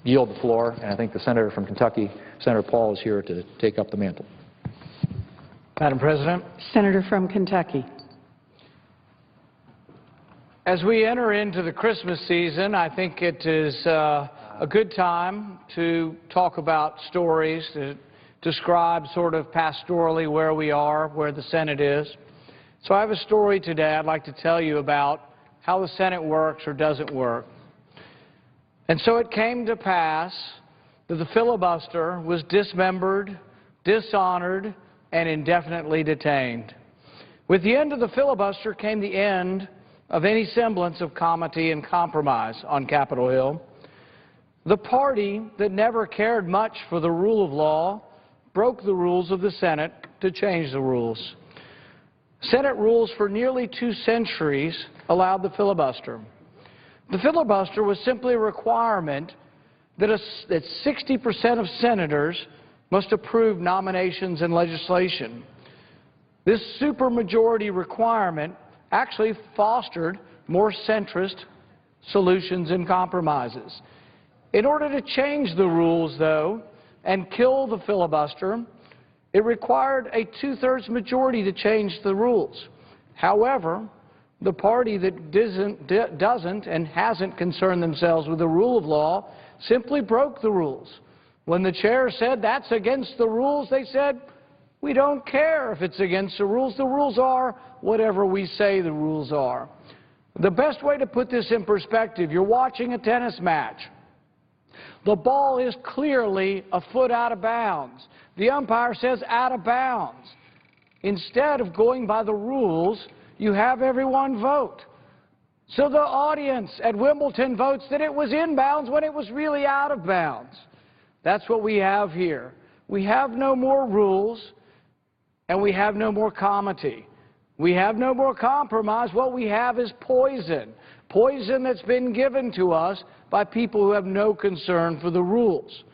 yield the floor, and I think the senator from Kentucky, Senator Paul, is here to take up the mantle. Madam President. Senator from Kentucky. As we enter into the Christmas season, I think it is a good time to talk about stories, to describe sort of pastorally where we are, where the Senate is. So I have a story today I'd like to tell you about how the Senate works or doesn't work. And so it came to pass that the filibuster was dismembered, dishonored, and indefinitely detained. With the end of the filibuster came the end of any semblance of comity and compromise on Capitol Hill. The party that never cared much for the rule of law broke the rules of the Senate to change the rules. Senate rules for nearly 2 centuries allowed the filibuster. The filibuster was simply a requirement that 60% of senators must approve nominations and legislation. This supermajority requirement actually fostered more centrist solutions and compromises. In order to change the rules, though, and kill the filibuster, it required a 2/3 majority to change the rules. However, the party that doesn't and hasn't concerned themselves with the rule of law simply broke the rules. When the chair said that's against the rules, they said, we don't care if it's against the rules. The rules are whatever we say the rules are. The best way to put this in perspective, you're watching a tennis match. The ball is clearly a foot out of bounds. The umpire says out of bounds. Instead of going by the rules, you have everyone vote. So the audience at Wimbledon votes that it was in bounds when it was really out of bounds. That's what we have here. We have no more rules, and we have no more comity. We have no more compromise. What we have is poison. Poison that's been given to us by people who have no concern for the rules.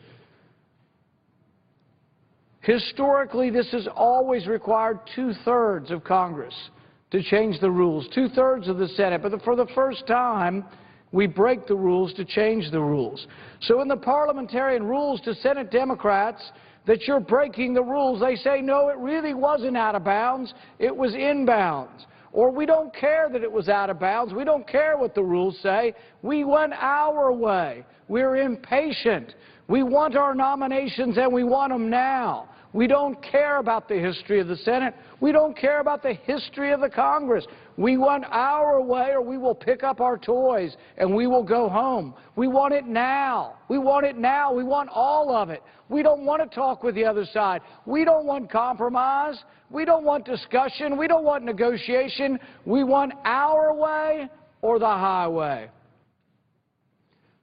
Historically, this has always required 2/3 of Congress to change the rules, 2/3 of the Senate. But for the first time, we break the rules to change the rules. So in the parliamentarian rules to Senate Democrats that you're breaking the rules, they say, no, it really wasn't out of bounds, it was in bounds. Or we don't care that it was out of bounds, we don't care what the rules say, we went our way. We're impatient. We want our nominations and we want them now. We don't care about the history of the Senate. We don't care about the history of the Congress. We want our way or we will pick up our toys and we will go home. We want it now. We want it now. We want all of it. We don't want to talk with the other side. We don't want compromise. We don't want discussion. We don't want negotiation. We want our way or the highway.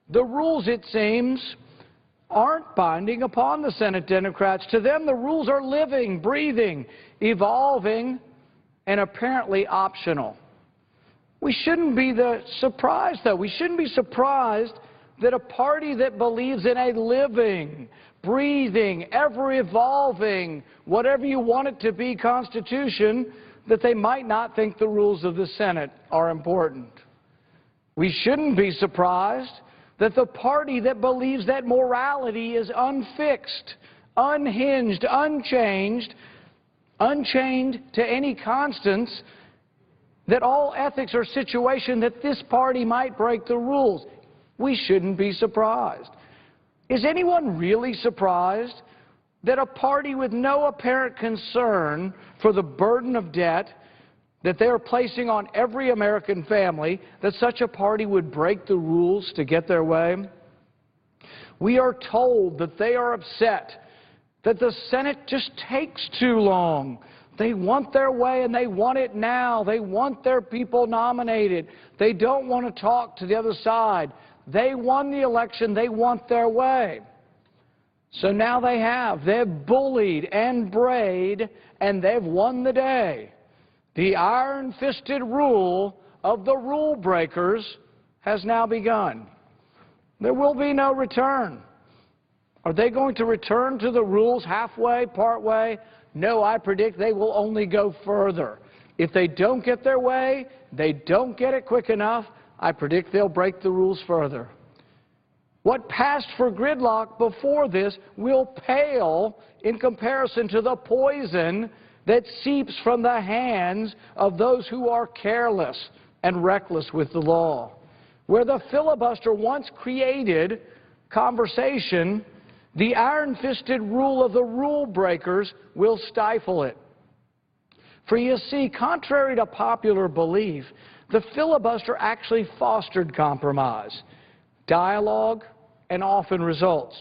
The rules, it seems, aren't binding upon the Senate Democrats. To them, the rules are living, breathing, evolving, and apparently optional. We shouldn't be surprised, though. We shouldn't be surprised that a party that believes in a living, breathing, ever-evolving, whatever you want it to be Constitution, that they might not think the rules of the Senate are important. We shouldn't be surprised that the party that believes that morality is unfixed, unhinged, unchained to any constants, that all ethics are situation that this party might break the rules. We shouldn't be surprised. Is anyone really surprised that a party with no apparent concern for the burden of debt that they are placing on every American family, that such a party would break the rules to get their way? We are told that they are upset that the Senate just takes too long. They want their way and they want it now. They want their people nominated. They don't want to talk to the other side. They won the election. They want their way. So now they have. They've bullied and brayed and they've won the day. The iron-fisted rule of the rule breakers has now begun. There will be no return. Are they going to return to the rules halfway, partway? No, I predict they will only go further. If they don't get their way, they don't get it quick enough, I predict they'll break the rules further. What passed for gridlock before this will pale in comparison to the poison that seeps from the hands of those who are careless and reckless with the law. Where the filibuster once created conversation, the iron-fisted rule of the rule breakers will stifle it. For you see, contrary to popular belief, the filibuster actually fostered compromise, dialogue, and often results.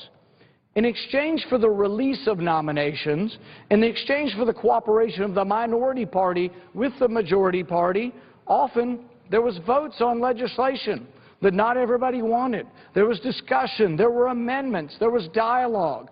In exchange for the release of nominations, in exchange for the cooperation of the minority party with the majority party, often there was votes on legislation that not everybody wanted. There was discussion, there were amendments, there was dialogue,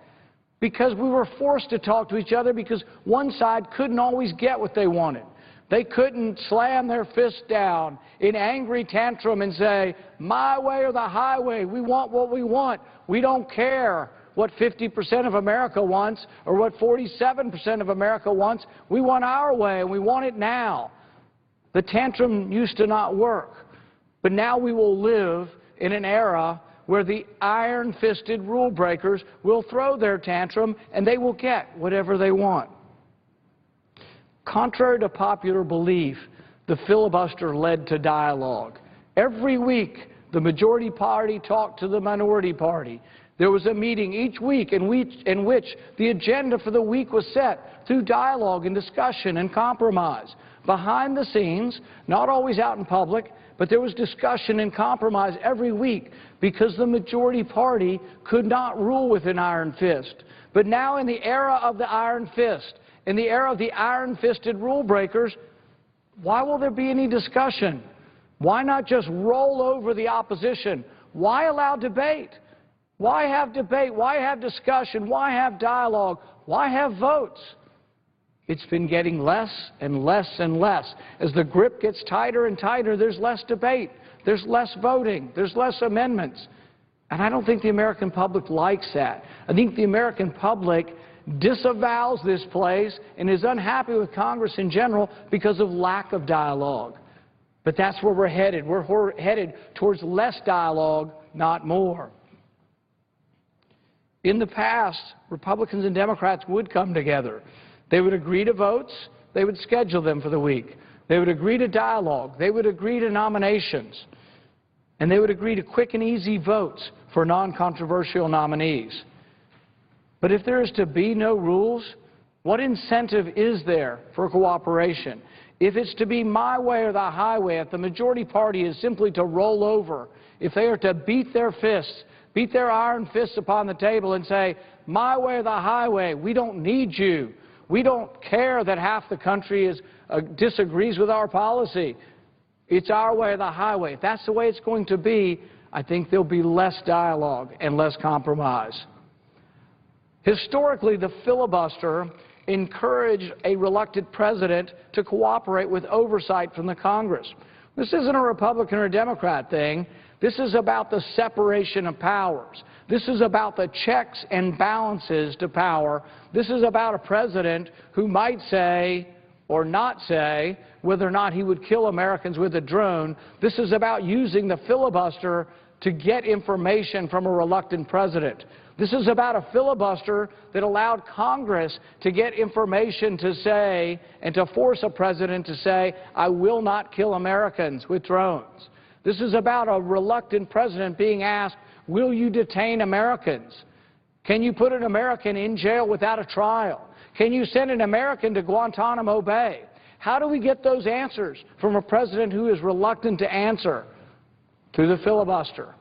because we were forced to talk to each other because one side couldn't always get what they wanted. They couldn't slam their fist down in angry tantrum and say, my way or the highway, we want what we want. We don't care what 50% of America wants or what 47% of America wants. We want our way, and we want it now. The tantrum used to not work. But now we will live in an era where the iron-fisted rule breakers will throw their tantrum and they will get whatever they want. Contrary to popular belief, the filibuster led to dialogue. Every week, the majority party talked to the minority party. There was a meeting each week in which the agenda for the week was set through dialogue and discussion and compromise. Behind the scenes, not always out in public, but there was discussion and compromise every week because the majority party could not rule with an iron fist. But now in the era of the iron fist, in the era of the iron-fisted rule breakers, why will there be any discussion? Why not just roll over the opposition? Why allow debate? Why have debate? Why have discussion? Why have dialogue? Why have votes? It's been getting less and less and less. As the grip gets tighter and tighter, there's less debate. There's less voting. There's less amendments. And I don't think the American public likes that. I think the American public disavows this place and is unhappy with Congress in general because of lack of dialogue. But that's where we're headed. We're headed towards less dialogue, not more. In the past, Republicans and Democrats would come together. They would agree to votes. They would schedule them for the week. They would agree to dialogue. They would agree to nominations. And they would agree to quick and easy votes for non-controversial nominees. But if there is to be no rules, what incentive is there for cooperation? If it's to be my way or the highway, if the majority party is simply to roll over, if they are to beat their fists, beat their iron fists upon the table and say, my way or the highway, we don't need you. We don't care that half the country disagrees with our policy. It's our way or the highway. If that's the way it's going to be, I think there'll be less dialogue and less compromise. Historically, the filibuster encouraged a reluctant president to cooperate with oversight from the Congress. This isn't a Republican or Democrat thing. This is about the separation of powers. This is about the checks and balances to power. This is about a president who might say or not say whether or not he would kill Americans with a drone. This is about using the filibuster to get information from a reluctant president. This is about a filibuster that allowed Congress to get information to say and to force a president to say, I will not kill Americans with drones. This is about a reluctant president being asked, will you detain Americans? Can you put an American in jail without a trial? Can you send an American to Guantanamo Bay? How do we get those answers from a president who is reluctant to answer? Through the filibuster.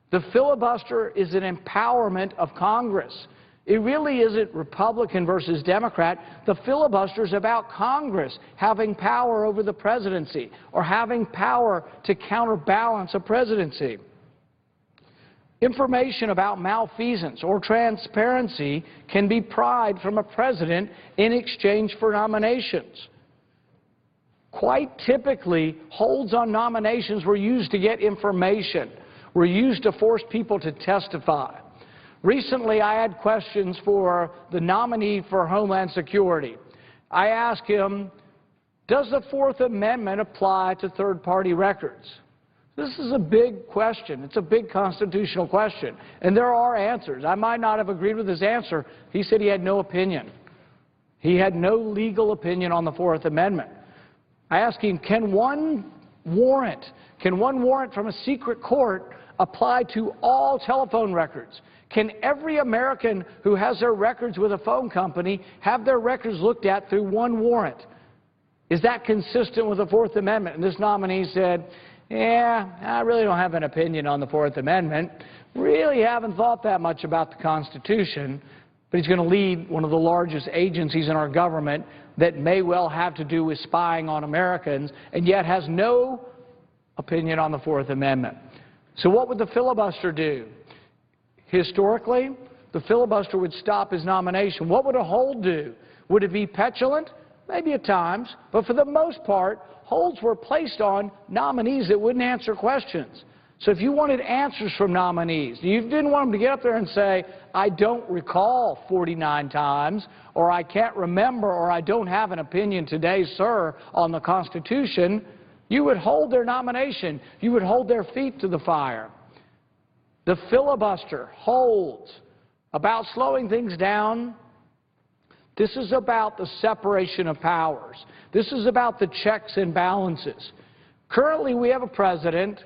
The filibuster is an empowerment of Congress. It really isn't Republican versus Democrat. The filibuster is about Congress having power over the presidency or having power to counterbalance a presidency. Information about malfeasance or transparency can be pried from a president in exchange for nominations. Quite typically, holds on nominations were used to get information, were used to force people to testify. Recently, I had questions for the nominee for Homeland Security. I asked him, does the Fourth Amendment apply to third-party records? This is a big question. It's a big constitutional question. And there are answers. I might not have agreed with his answer. He said he had no opinion. He had no legal opinion on the Fourth Amendment. I asked him, can one warrant from a secret court apply to all telephone records? Can every American who has their records with a phone company have their records looked at through one warrant? Is that consistent with the Fourth Amendment? And this nominee said, yeah, I really don't have an opinion on the Fourth Amendment. Really haven't thought that much about the Constitution. But he's going to lead one of the largest agencies in our government that may well have to do with spying on Americans, and yet has no opinion on the Fourth Amendment. So what would the filibuster do? Historically, the filibuster would stop his nomination. What would a hold do? Would it be petulant? Maybe at times. But for the most part, holds were placed on nominees that wouldn't answer questions. So if you wanted answers from nominees, you didn't want them to get up there and say, I don't recall 49 times, or I can't remember, or I don't have an opinion today, sir, on the Constitution, you would hold their nomination. You would hold their feet to the fire. The filibuster holds about slowing things down. This is about the separation of powers. This is about the checks and balances. Currently, we have a president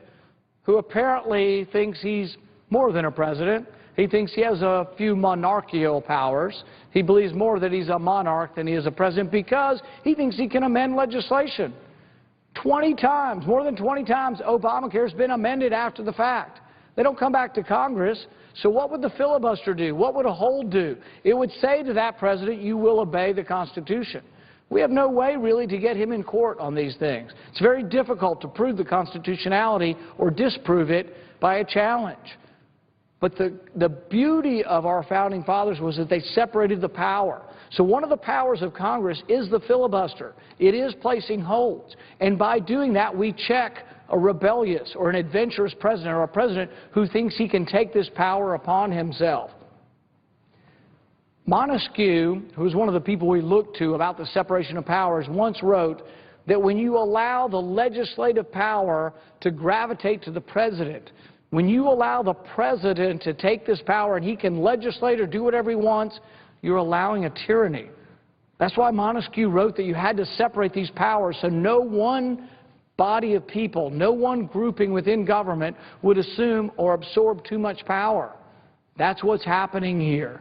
who apparently thinks he's more than a president. He thinks he has a few monarchical powers. He believes more that he's a monarch than he is a president because he thinks he can amend legislation. 20 times, more than 20 times, Obamacare has been amended after the fact. They don't come back to Congress. So what would the filibuster do? What would a hold do? It would say to that president, you will obey the Constitution. We have no way really to get him in court on these things. It's very difficult to prove the constitutionality or disprove it by a challenge. But the beauty of our founding fathers was that they separated the power. So one of the powers of Congress is the filibuster. It is placing holds. And by doing that, we check a rebellious or an adventurous president or a president who thinks he can take this power upon himself. Montesquieu, who was one of the people we looked to about the separation of powers, once wrote that when you allow the legislative power to gravitate to the president, when you allow the president to take this power and he can legislate or do whatever he wants, you're allowing a tyranny. That's why Montesquieu wrote that you had to separate these powers so no one body of people, no one grouping within government would assume or absorb too much power. That's what's happening here.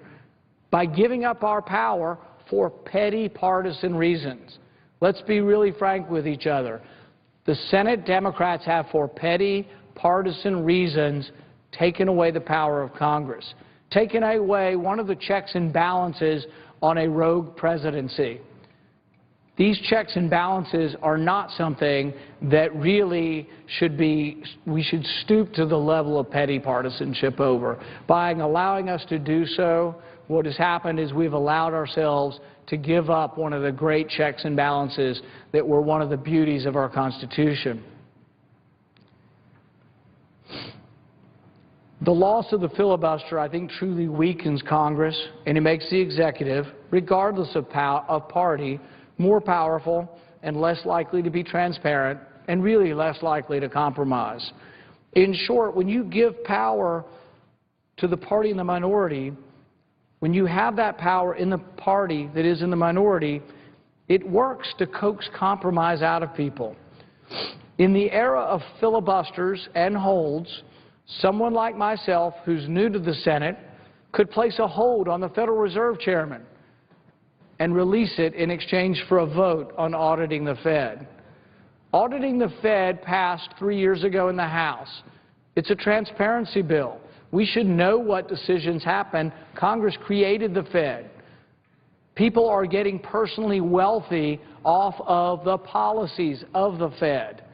By giving up our power for petty partisan reasons. Let's be really frank with each other. The Senate Democrats have, for petty partisan reasons, taken away the power of Congress, taken away one of the checks and balances on a rogue presidency. These checks and balances are not something that really we should stoop to the level of petty partisanship over. By allowing us to do so, what has happened is we've allowed ourselves to give up one of the great checks and balances that were one of the beauties of our Constitution. The loss of the filibuster, I think, truly weakens Congress, and it makes the executive, regardless of party, more powerful and less likely to be transparent and really less likely to compromise. In short, when you give power to the party in the minority, when you have that power in the party that is in the minority, it works to coax compromise out of people. In the era of filibusters and holds, someone like myself who's new to the Senate could place a hold on the Federal Reserve Chairman and release it in exchange for a vote on auditing the Fed. Auditing the Fed passed 3 years ago in the House. It's a transparency bill. We should know what decisions happen. Congress created the Fed. People are getting personally wealthy off of the policies of the Fed.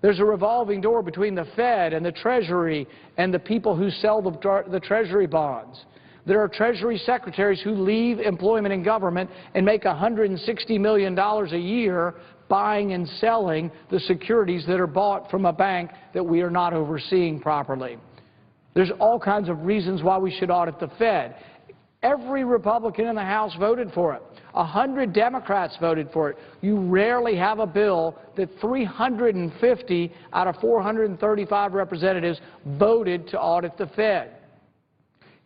There's a revolving door between the Fed and the Treasury and the people who sell the Treasury bonds. There are Treasury secretaries who leave employment in government and make $160 million a year buying and selling the securities that are bought from a bank that we are not overseeing properly. There's all kinds of reasons why we should audit the Fed. Every Republican in the House voted for it. 100 Democrats voted for it. You rarely have a bill that 350 out of 435 representatives voted to audit the Fed.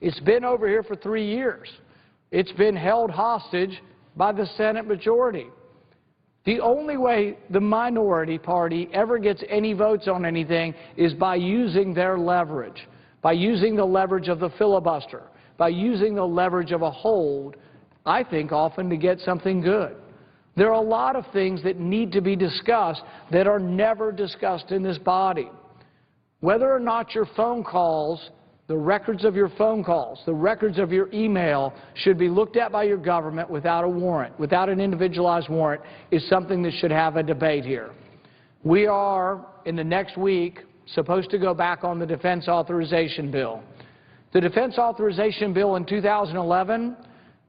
It's been over here for 3 years. It's been held hostage by the Senate majority. The only way the minority party ever gets any votes on anything is by using their leverage, by using the leverage of the filibuster, by using the leverage of a hold, I think often to get something good. There are a lot of things that need to be discussed that are never discussed in this body. Whether or not your phone calls, the records of your phone calls, the records of your email should be looked at by your government without a warrant, without an individualized warrant, is something that should have a debate here. We are, in the next week, supposed to go back on the defense authorization bill. The defense authorization bill in 2011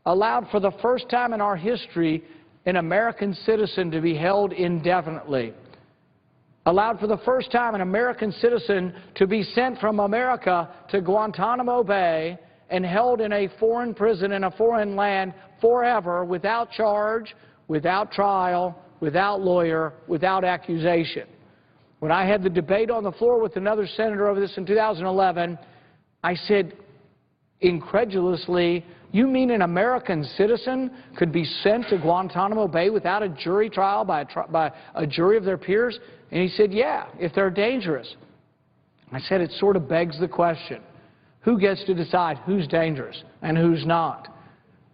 allowed for the first time in our history an American citizen to be held indefinitely. Allowed for the first time an American citizen to be sent from America to Guantanamo Bay and held in a foreign prison in a foreign land forever without charge, without trial, without lawyer, without accusation. When I had the debate on the floor with another senator over this in 2011, I said incredulously, "You mean an American citizen could be sent to Guantanamo Bay without a jury trial by a jury of their peers?" And he said, "Yeah, if they're dangerous." I said, it sort of begs the question, who gets to decide who's dangerous and who's not?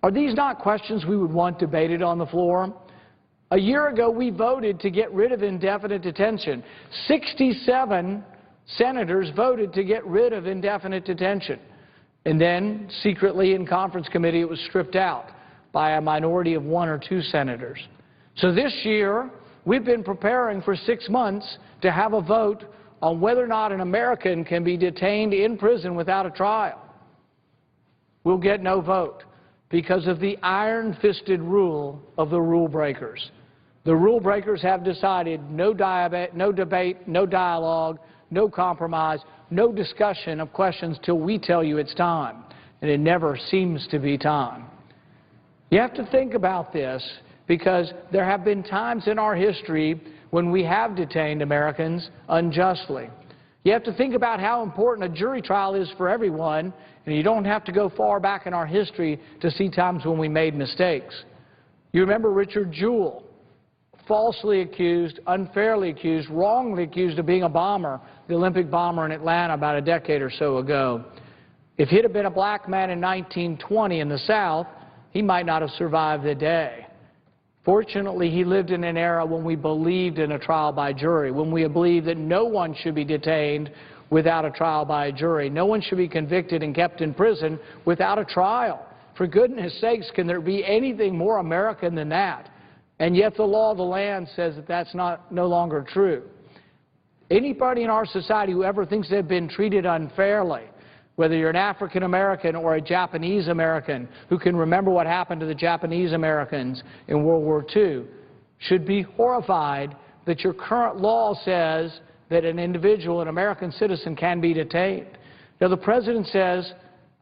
Are these not questions we would want debated on the floor? A year ago, we voted to get rid of indefinite detention. 67 senators voted to get rid of indefinite detention. And then, secretly in conference committee, it was stripped out by a minority of 1 or 2 senators. So this year, we've been preparing for 6 months to have a vote on whether or not an American can be detained in prison without a trial. We'll get no vote because of the iron-fisted rule of the rule breakers. The rule breakers have decided no debate, no dialogue, no compromise, no discussion of questions till we tell you it's time, and it never seems to be time. You have to think about this because there have been times in our history when we have detained Americans unjustly. You have to think about how important a jury trial is for everyone, and you don't have to go far back in our history to see times when we made mistakes. You remember Richard Jewell, falsely accused, unfairly accused, wrongly accused of being a bomber, the Olympic bomber in Atlanta about a decade or so ago. If he'd have been a black man in 1920 in the South, he might not have survived the day. Fortunately, he lived in an era when we believed in a trial by jury, when we believed that no one should be detained without a trial by a jury. No one should be convicted and kept in prison without a trial. For goodness sakes, can there be anything more American than that? And yet the law of the land says that that's no longer true. Anybody in our society who ever thinks they've been treated unfairly, whether you're an African American or a Japanese American who can remember what happened to the Japanese Americans in World War II, should be horrified that your current law says that an individual, an American citizen, can be detained. Now, the President says,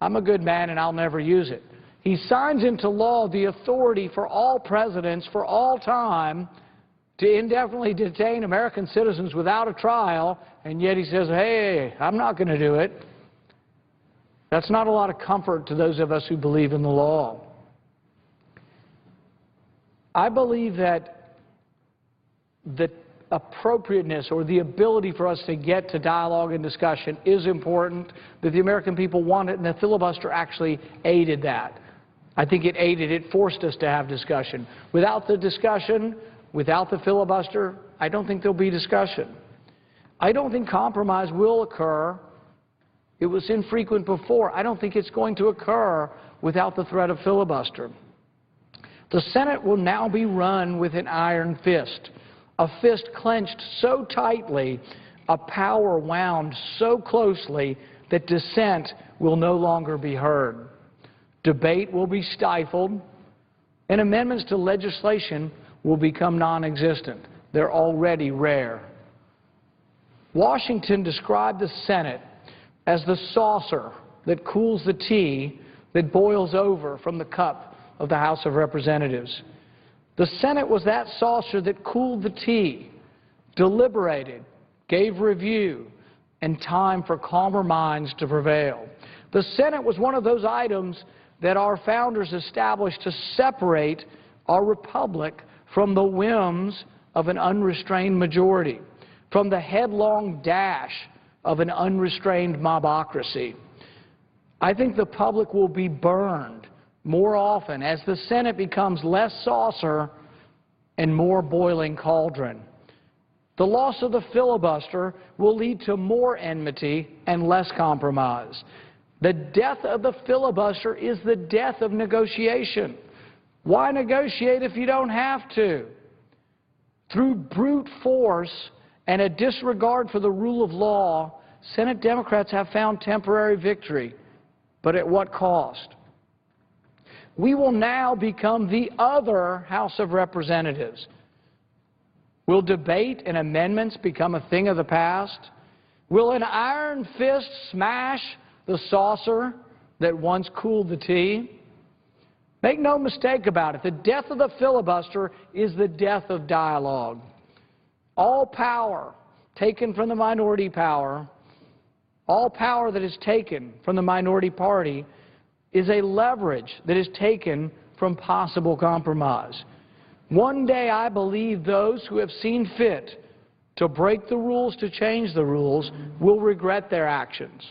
I'm a good man and I'll never use it. He signs into law the authority for all presidents for all time to indefinitely detain American citizens without a trial, and yet he says, hey, I'm not going to do it. That's not a lot of comfort to those of us who believe in the law. I believe that the appropriateness or the ability for us to get to dialogue and discussion is important, that the American people want it, and the filibuster actually aided that. I think it aided, it forced us to have discussion. Without the discussion, without the filibuster, I don't think there'll be discussion. I don't think compromise will occur. It was infrequent before. I don't think it's going to occur without the threat of filibuster. The Senate will now be run with an iron fist, a fist clenched so tightly, a power wound so closely that dissent will no longer be heard. Debate will be stifled, and amendments to legislation will become non-existent. They're already rare. Washington described the Senate as the saucer that cools the tea that boils over from the cup of the House of Representatives. The Senate was that saucer that cooled the tea, deliberated, gave review, and time for calmer minds to prevail. The Senate was one of those items that our founders established to separate our republic from the whims of an unrestrained majority, from the headlong dash of an unrestrained mobocracy. I think the public will be burned more often as the Senate becomes less saucer and more boiling cauldron. The loss of the filibuster will lead to more enmity and less compromise. The death of the filibuster is the death of negotiation. Why negotiate if you don't have to? Through brute force and a disregard for the rule of law, Senate Democrats have found temporary victory, but at what cost? We will now become the other House of Representatives. Will debate and amendments become a thing of the past? Will an iron fist smash the saucer that once cooled the tea? Make no mistake about it, the death of the filibuster is the death of dialogue. All power taken from the minority power, all power that is taken from the minority party is a leverage that is taken from possible compromise. One day I believe those who have seen fit to break the rules to change the rules will regret their actions.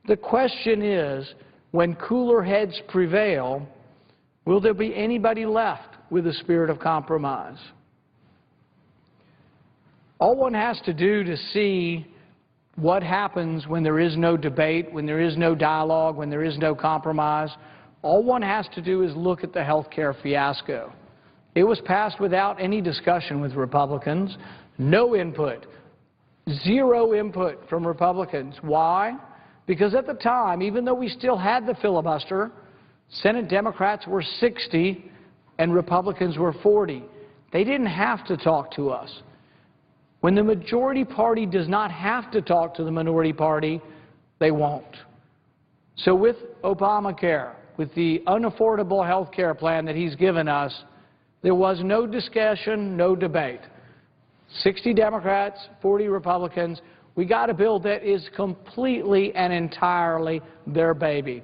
The question is, when cooler heads prevail, will there be anybody left with a spirit of compromise? All one has to do to see what happens when there is no debate, when there is no dialogue, when there is no compromise, all one has to do is look at the health care fiasco. It was passed without any discussion with Republicans, no input, zero input from Republicans. Why? Because at the time, even though we still had the filibuster, Senate Democrats were 60 and Republicans were 40. They didn't have to talk to us. When the majority party does not have to talk to the minority party, they won't. So with Obamacare, with the unaffordable health care plan that he's given us, there was no discussion, no debate. 60 Democrats, 40 Republicans. We got a bill that is completely and entirely their baby.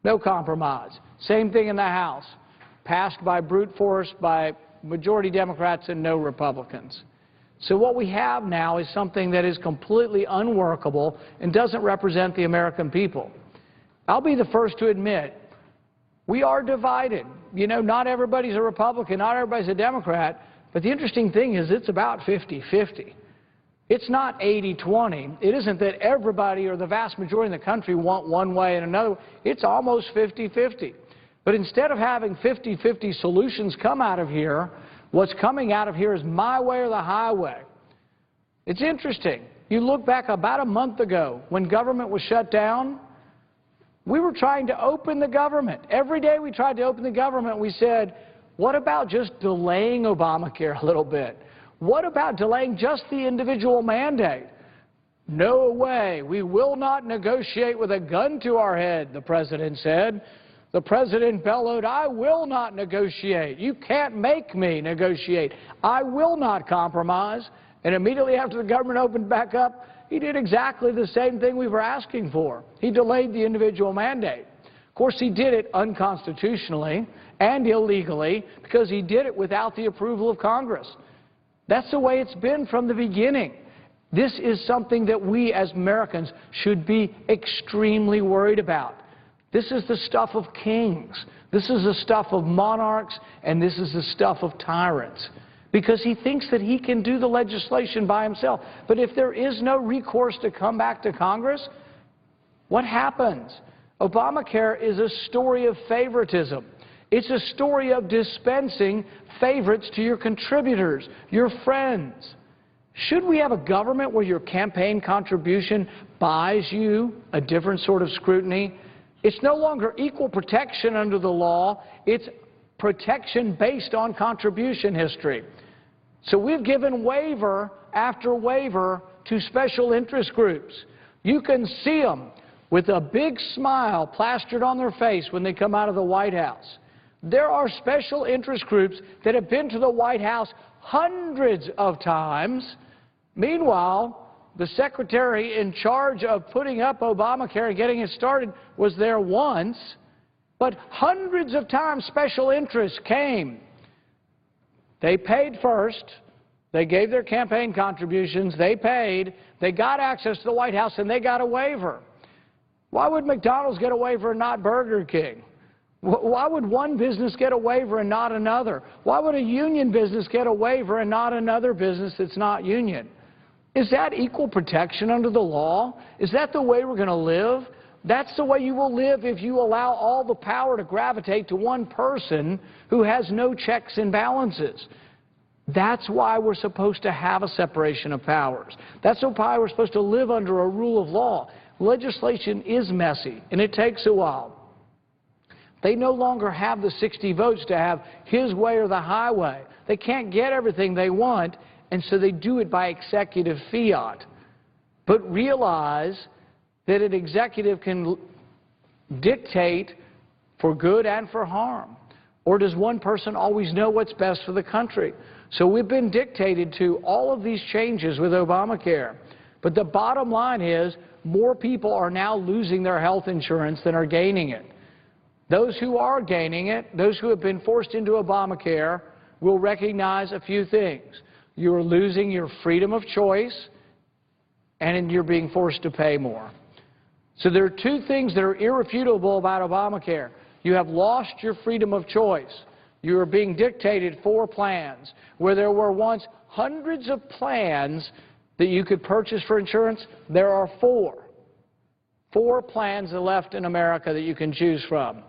No compromise. Same thing in the House. Passed by brute force by majority Democrats and no Republicans. So what we have now is something that is completely unworkable and doesn't represent the American people. I'll be the first to admit, we are divided. You know, not everybody's a Republican, not everybody's a Democrat, but the interesting thing is it's about 50-50. It's not 80-20. It isn't that everybody or the vast majority of the country want one way and another. It's almost 50-50. But instead of having 50-50 solutions come out of here, what's coming out of here is my way or the highway. It's interesting. You look back about a month ago when government was shut down, we were trying to open the government. Every day we tried to open the government, we said, what about just delaying Obamacare a little bit? What about delaying just the individual mandate? No way. We will not negotiate with a gun to our head, the president said. The president bellowed, I will not negotiate. You can't make me negotiate. I will not compromise. And immediately after the government opened back up, he did exactly the same thing we were asking for. He delayed the individual mandate. Of course, he did it unconstitutionally and illegally because he did it without the approval of Congress. That's the way it's been from the beginning. This is something that we as Americans should be extremely worried about. This is the stuff of kings. This is the stuff of monarchs, and this is the stuff of tyrants. Because he thinks that he can do the legislation by himself. But if there is no recourse to come back to Congress, what happens? Obamacare is a story of favoritism. It's a story of dispensing favorites to your contributors, your friends. Should we have a government where your campaign contribution buys you a different sort of scrutiny? It's no longer equal protection under the law. It's protection based on contribution history. So we've given waiver after waiver to special interest groups. You can see them. with a big smile plastered on their face when they come out of the White House. There are special interest groups that have been to the White House hundreds of times. Meanwhile, the secretary in charge of putting up Obamacare and getting it started was there once, but hundreds of times special interests came. They paid first. They gave their campaign contributions. They paid. They got access to the White House, and they got a waiver. Why would McDonald's get a waiver and not Burger King? Why would one business get a waiver and not another? Why would a union business get a waiver and not another business that's not union? Is that equal protection under the law? Is that the way we're going to live? That's the way you will live if you allow all the power to gravitate to one person who has no checks and balances. That's why we're supposed to have a separation of powers. That's why we're supposed to live under a rule of law. Legislation is messy, and it takes a while. They no longer have the 60 votes to have his way or the highway. They can't get everything they want, and so they do it by executive fiat. But realize that an executive can dictate for good and for harm. Or does one person always know what's best for the country? So we've been dictated to all of these changes with Obamacare. But the bottom line is more people are now losing their health insurance than are gaining it. Those who are gaining it, those who have been forced into Obamacare, will recognize a few things. You are losing your freedom of choice, and you're being forced to pay more. So there are two things that are irrefutable about Obamacare. You have lost your freedom of choice. You are being dictated for plans. Where there were once hundreds of plans that you could purchase for insurance, there are four. Four plans left in America that you can choose from,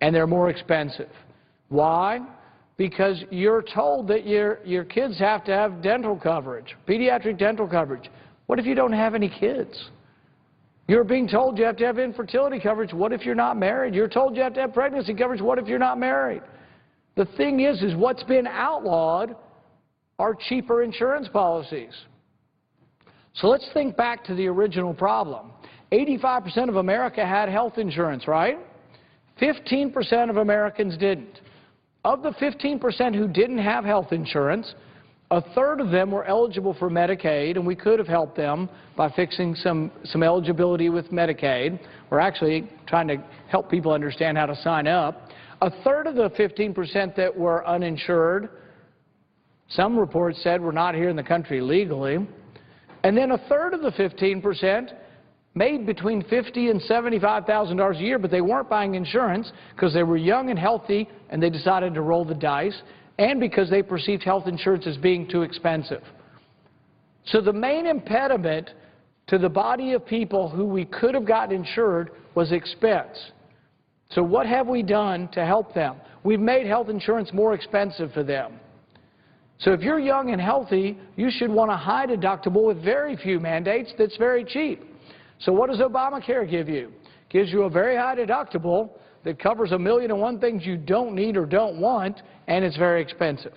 and they're more expensive. Why? Because you're told that your kids have to have dental coverage, pediatric dental coverage. What if you don't have any kids? You're being told you have to have infertility coverage. What if you're not married? You're told you have to have pregnancy coverage. What if you're not married? The thing is what's been outlawed are cheaper insurance policies. So let's think back to the original problem. 85% of America had health insurance, right? 15% of Americans didn't. Of the 15% who didn't have health insurance, a third of them were eligible for Medicaid, and we could have helped them by fixing some eligibility with Medicaid. We're actually trying to help people understand how to sign up. A third of the 15% that were uninsured, some reports said were not here in the country legally. And then a third of the 15% made between $50,000 and $75,000 a year, but they weren't buying insurance because they were young and healthy and they decided to roll the dice, and because they perceived health insurance as being too expensive. So the main impediment to the body of people who we could have gotten insured was expense. So what have we done to help them? We've made health insurance more expensive for them. So if you're young and healthy, you should want a high deductible with very few mandates that's very cheap. So what does Obamacare give you? It gives you a very high deductible that covers 1,000,001 things you don't need or don't want, and it's very expensive.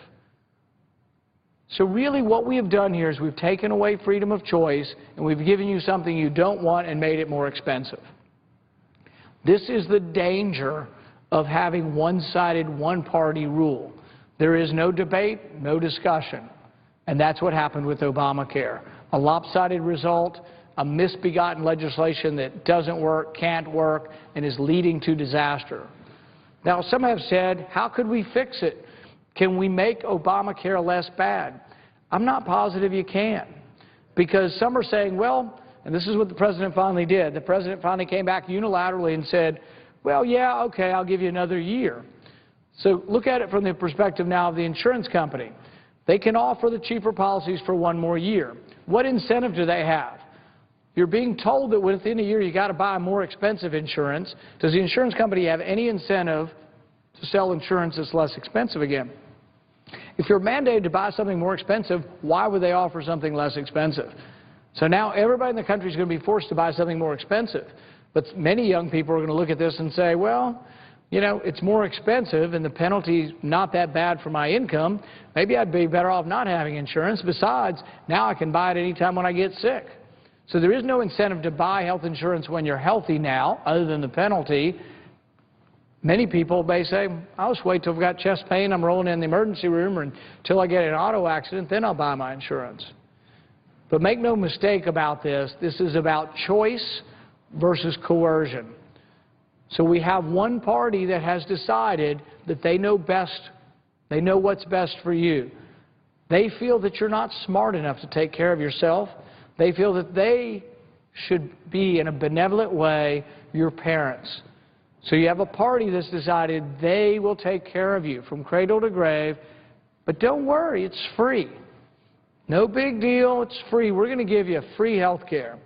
So really what we have done here is we've taken away freedom of choice, and we've given you something you don't want and made it more expensive. This is the danger of having one-sided, one-party rule. There is no debate, no discussion, and that's what happened with Obamacare. A lopsided result, a misbegotten legislation that doesn't work, can't work, and is leading to disaster. Now, some have said, how could we fix it? Can we make Obamacare less bad? I'm not positive you can, because some are saying, well, and this is what the President finally did. The President finally came back unilaterally and said, well, yeah, okay, I'll give you another year. So look at it from the perspective now of the insurance company. They can offer the cheaper policies for one more year. What incentive do they have? You're being told that within a year you got to buy more expensive insurance. Does the insurance company have any incentive to sell insurance that's less expensive again? If you're mandated to buy something more expensive, why would they offer something less expensive? So now everybody in the country is going to be forced to buy something more expensive. But many young people are going to look at this and say, well, you know, it's more expensive and the penalty's not that bad for my income. Maybe I'd be better off not having insurance. Besides, now I can buy it any time when I get sick. So there is no incentive to buy health insurance when you're healthy now, other than the penalty. Many people may say, I'll just wait till I've got chest pain, I'm rolling in the emergency room, or until I get in an auto accident, then I'll buy my insurance. But make no mistake about this, this is about choice versus coercion. So we have one party that has decided that they know best, they know what's best for you. They feel that you're not smart enough to take care of yourself. They feel that they should be, in a benevolent way, your parents. So you have a party that's decided they will take care of you from cradle to grave, but don't worry, it's free. No big deal, it's free. We're going to give you free health care.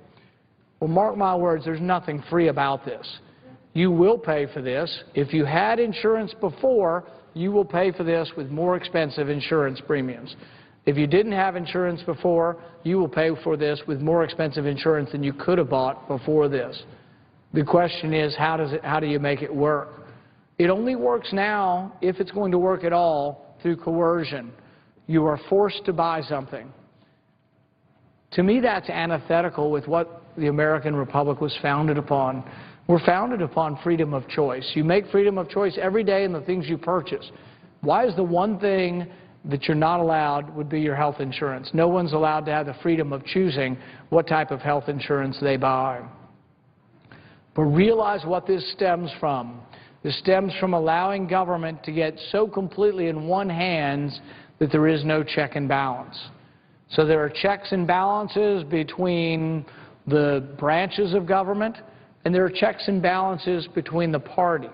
Well, mark my words, there's nothing free about this. You will pay for this. If you had insurance before, you will pay for this with more expensive insurance premiums. If you didn't have insurance before, you will pay for this with more expensive insurance than you could have bought before this. The question is, how do you make it work? It only works now, if it's going to work at all, through coercion. You are forced to buy something. To me, that's antithetical with what the American Republic was founded upon. We're founded upon freedom of choice. You make freedom of choice every day in the things you purchase. Why is the one thing that you're not allowed would be your health insurance? No one's allowed to have the freedom of choosing what type of health insurance they buy. But realize what this stems from. This stems from allowing government to get so completely in one hands that there is no check and balance. So there are checks and balances between the branches of government, and there are checks and balances between the parties.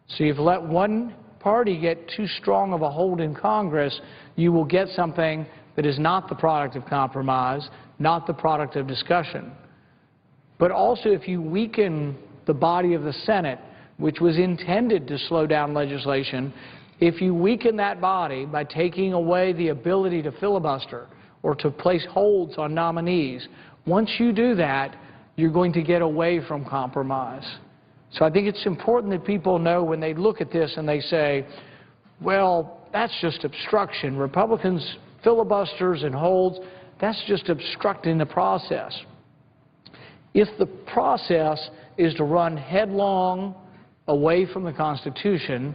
So if you let one party get too strong of a hold in Congress, you will get something that is not the product of compromise, not the product of discussion. But also, if you weaken the body of the Senate, which was intended to slow down legislation, if you weaken that body by taking away the ability to filibuster or to place holds on nominees, once you do that, you're going to get away from compromise. So I think it's important that people know when they look at this and they say, well, that's just obstruction. Republicans, filibusters and holds, that's just obstructing the process. If the process is to run headlong away from the Constitution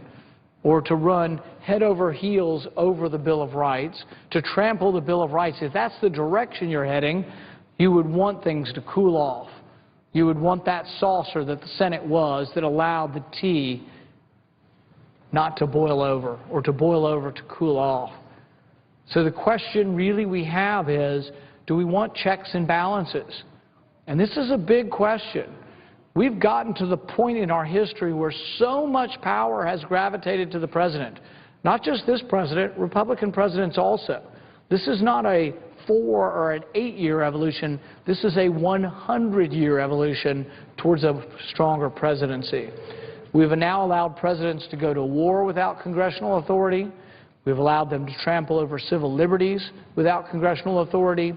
or to run head over heels over the Bill of Rights, to trample the Bill of Rights, if that's the direction you're heading, you would want things to cool off. You would want that saucer that the Senate was that allowed the tea not to boil over or to boil over to cool off. So the question really we have is, do we want checks and balances? And this is a big question. We've gotten to the point in our history where so much power has gravitated to the president. Not just this president, Republican presidents also. This is not a 4- or an 8-year evolution. This is a 100-year evolution towards a stronger presidency. We've now allowed presidents to go to war without congressional authority. We've allowed them to trample over civil liberties without congressional authority.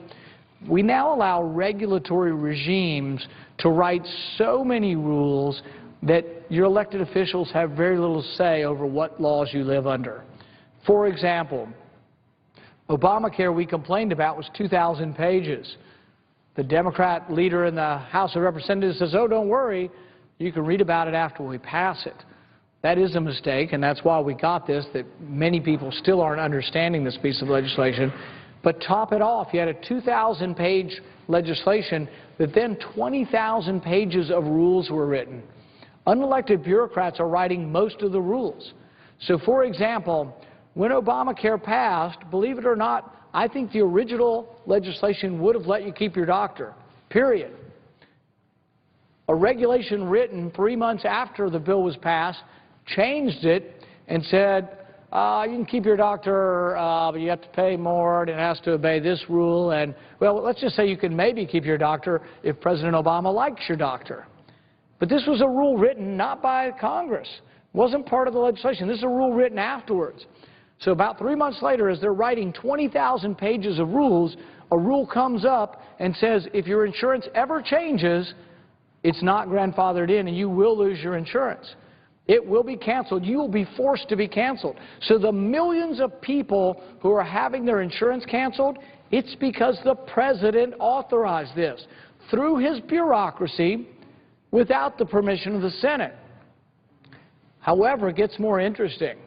We now allow regulatory regimes to write so many rules that your elected officials have very little say over what laws you live under. For example, Obamacare we complained about was 2,000 pages. The Democrat leader in the House of Representatives says, oh, don't worry, you can read about it after we pass it. That is a mistake, and that's why we got this, that many people still aren't understanding this piece of legislation. But top it off, you had a 2,000-page legislation that then 20,000 pages of rules were written. Unelected bureaucrats are writing most of the rules. So, for example, when Obamacare passed, believe it or not, I think the original legislation would have let you keep your doctor, period. A regulation written 3 months after the bill was passed changed it and said, you can keep your doctor, but you have to pay more, and it has to obey this rule. And, well, let's just say you can maybe keep your doctor if President Obama likes your doctor. But this was a rule written not by Congress. It wasn't part of the legislation. This is a rule written afterwards. So about 3 months later, as they're writing 20,000 pages of rules, a rule comes up and says if your insurance ever changes, it's not grandfathered in and you will lose your insurance. It will be canceled. You will be forced to be canceled. So the millions of people who are having their insurance canceled, it's because the president authorized this. through his bureaucracy without the permission of the Senate. However, it gets more interesting.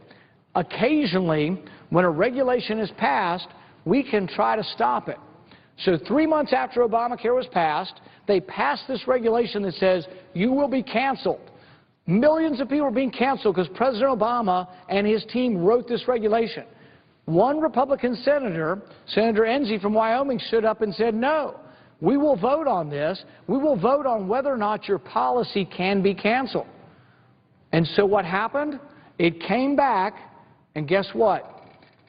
Occasionally, when a regulation is passed, we can try to stop it. So 3 months after Obamacare was passed, they passed this regulation that says you will be canceled. Millions of people are being canceled because President Obama and his team wrote this regulation. One Republican senator, Senator Enzi from Wyoming, stood up and said, no, we will vote on this. We will vote on whether or not your policy can be canceled. And so what happened? It came back, and guess what?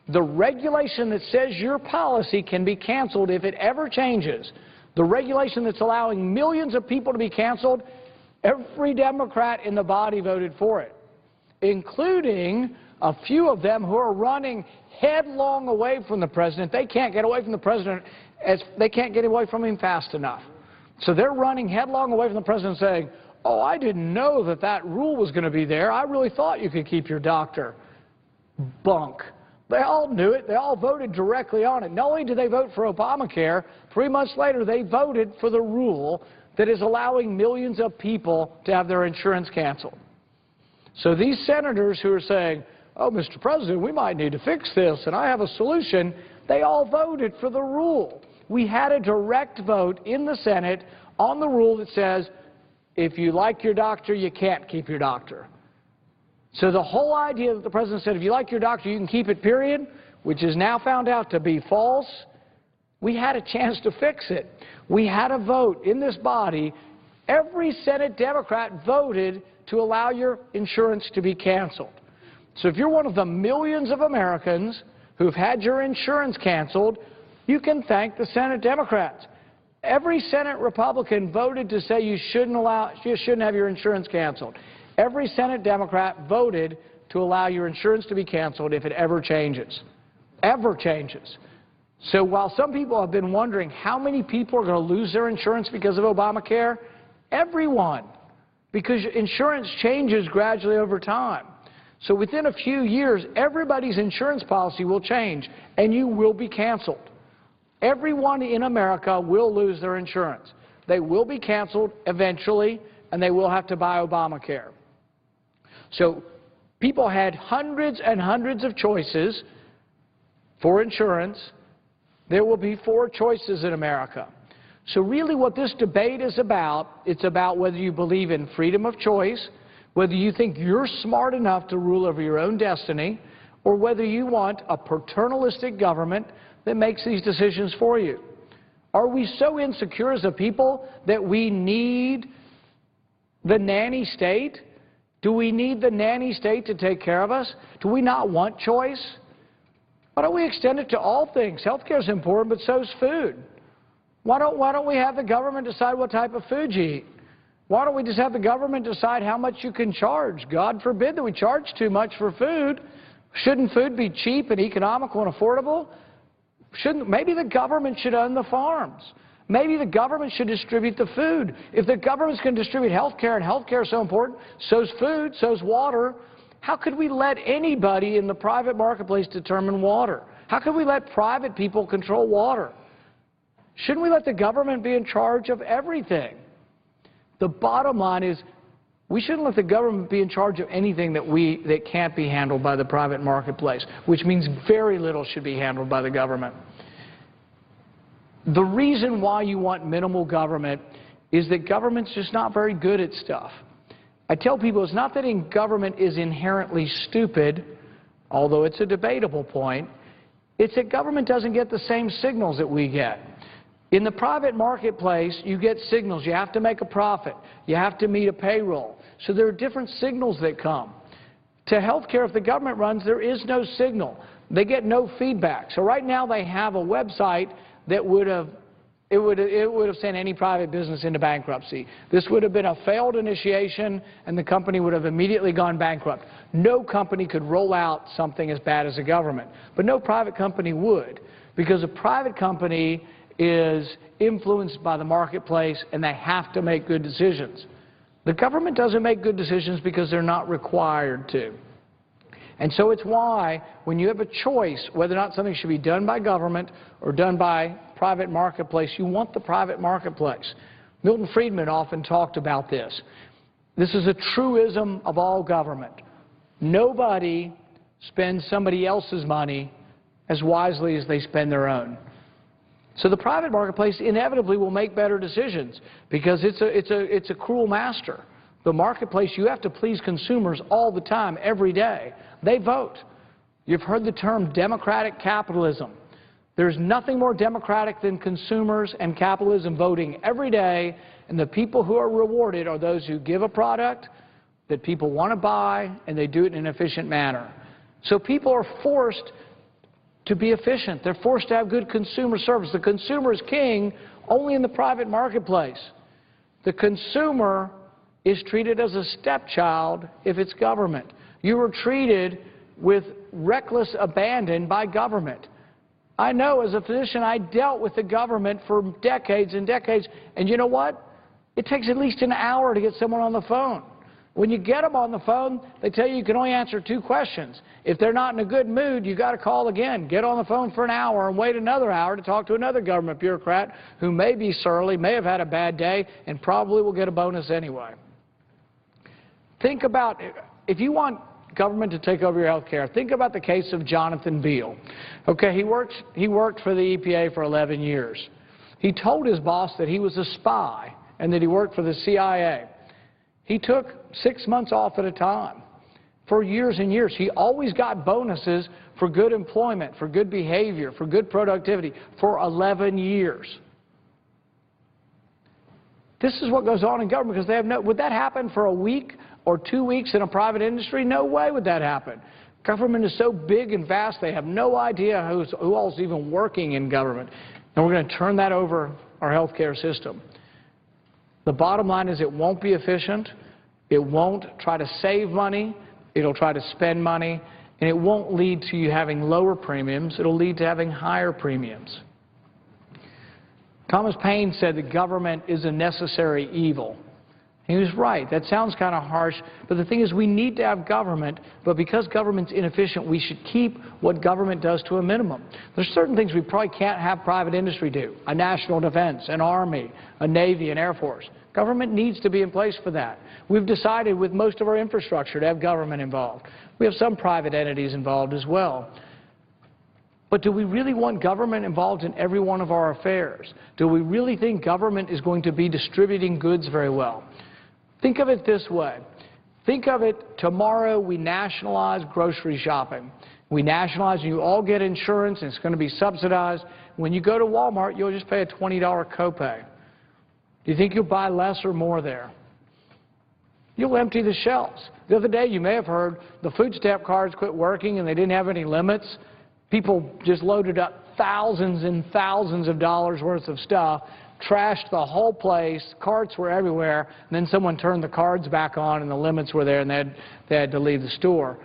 The regulation that says your policy can be canceled if it ever changes, the regulation that's allowing millions of people to be canceled, every Democrat in the body voted for it, including a few of them who are running headlong away from the president. They can't get away from the president as they can't get away from him fast enough. So they're running headlong away from the president saying, oh, I didn't know that that rule was going to be there. I really thought you could keep your doctor. Bunk. They all knew it. They all voted directly on it. Not only did they vote for Obamacare, 3 months later they voted for the rule that is allowing millions of people to have their insurance canceled. So these senators who are saying, oh, Mr. President, we might need to fix this, and I have a solution, they all voted for the rule. We had a direct vote in the Senate on the rule that says, if you like your doctor, you can't keep your doctor. So the whole idea that the president said, if you like your doctor, you can keep it, period, which is now found out to be false, we had a chance to fix it. We had a vote in this body. Every Senate Democrat voted to allow your insurance to be canceled. So if you're one of the millions of Americans who've had your insurance canceled, you can thank the Senate Democrats. Every Senate Republican voted to say you shouldn't have your insurance canceled. Every Senate Democrat voted to allow your insurance to be canceled if it ever changes. Ever changes. So while some people have been wondering how many people are going to lose their insurance because of Obamacare, everyone. Because insurance changes gradually over time. So within a few years, everybody's insurance policy will change, and you will be canceled. Everyone in America will lose their insurance. They will be canceled eventually, and they will have to buy Obamacare. So people had hundreds and hundreds of choices for insurance. There will be 4 choices in America. So really what this debate is about, it's about whether you believe in freedom of choice, whether you think you're smart enough to rule over your own destiny, or whether you want a paternalistic government that makes these decisions for you. Are we so insecure as a people that we need the nanny state? Do we need the nanny state to take care of us? Do we not want choice? Why don't we extend it to all things? Health care is important, but so is food. Why don't we have the government decide what type of food you eat? Why don't we just have the government decide how much you can charge? God forbid that we charge too much for food. Shouldn't food be cheap and economical and affordable? Maybe the government should own the farms. Maybe the government should distribute the food. If the government's going to distribute health care, and health care is so important, so's food, so's water, how could we let anybody in the private marketplace determine water? How could we let private people control water? Shouldn't we let the government be in charge of everything? The bottom line is we shouldn't let the government be in charge of anything that can't be handled by the private marketplace, which means very little should be handled by the government. The reason why you want minimal government is that government's just not very good at stuff. I tell people it's not that government is inherently stupid, although it's a debatable point. It's that government doesn't get the same signals that we get. In the private marketplace, you get signals. You have to make a profit. You have to meet a payroll. So there are different signals that come. To health care, if the government runs, there is no signal. They get no feedback. So right now they have a website that would have sent any private business into bankruptcy. This would have been a failed initiation, and the company would have immediately gone bankrupt. No company could roll out something as bad as the government. But no private company would, because a private company is influenced by the marketplace, and they have to make good decisions. The government doesn't make good decisions because they're not required to. And so it's why when you have a choice whether or not something should be done by government or done by private marketplace, you want the private marketplace. Milton Friedman often talked about this. This is a truism of all government. Nobody spends somebody else's money as wisely as they spend their own. So the private marketplace inevitably will make better decisions because it's a cruel master. The marketplace, you have to please consumers all the time, every day. They vote. You've heard the term democratic capitalism. There's nothing more democratic than consumers and capitalism voting every day, and the people who are rewarded are those who give a product that people want to buy, and they do it in an efficient manner. So people are forced to be efficient. They're forced to have good consumer service. The consumer is king only in the private marketplace. The consumer is treated as a stepchild if it's government. You were treated with reckless abandon by government. I know as a physician I dealt with the government for decades and decades, and you know what? It takes at least an hour to get someone on the phone. When you get them on the phone, they tell you you can only answer 2 questions. If they're not in a good mood, you've got to call again. Get on the phone for an hour and wait another hour to talk to another government bureaucrat who may be surly, may have had a bad day, and probably will get a bonus anyway. Think about, if you want government to take over your health care, think about the case of Jonathan Beale. Okay, he worked for the EPA for 11 years. He told his boss that he was a spy and that he worked for the CIA. He took 6 months off at a time for years and years. He always got bonuses for good employment, for good behavior, for good productivity for 11 years. This is what goes on in government because they have no, would that happen for a week or 2 weeks in a private industry? No way would that happen. Government is so big and vast, they have no idea who else is even working in government. And we're going to turn that over our health care system. The bottom line is it won't be efficient, it won't try to save money, it'll try to spend money, and it won't lead to you having lower premiums, it'll lead to having higher premiums. Thomas Paine said that government is a necessary evil. He was right. That sounds kind of harsh, but the thing is we need to have government, but because government's inefficient, we should keep what government does to a minimum. There's certain things we probably can't have private industry do, a national defense, an army, a navy, an air force. Government needs to be in place for that. We've decided with most of our infrastructure to have government involved. We have some private entities involved as well. But do we really want government involved in every one of our affairs? Do we really think government is going to be distributing goods very well? Think of it this way. Think of it, tomorrow we nationalize grocery shopping. We nationalize and you all get insurance and it's going to be subsidized. When you go to Walmart, you'll just pay a $20 copay. Do you think you'll buy less or more there? You'll empty the shelves. The other day you may have heard the food stamp cards quit working and they didn't have any limits. People just loaded up thousands and thousands of dollars worth of stuff, trashed the whole place, carts were everywhere, and then someone turned the cards back on and the limits were there and they had to leave the store.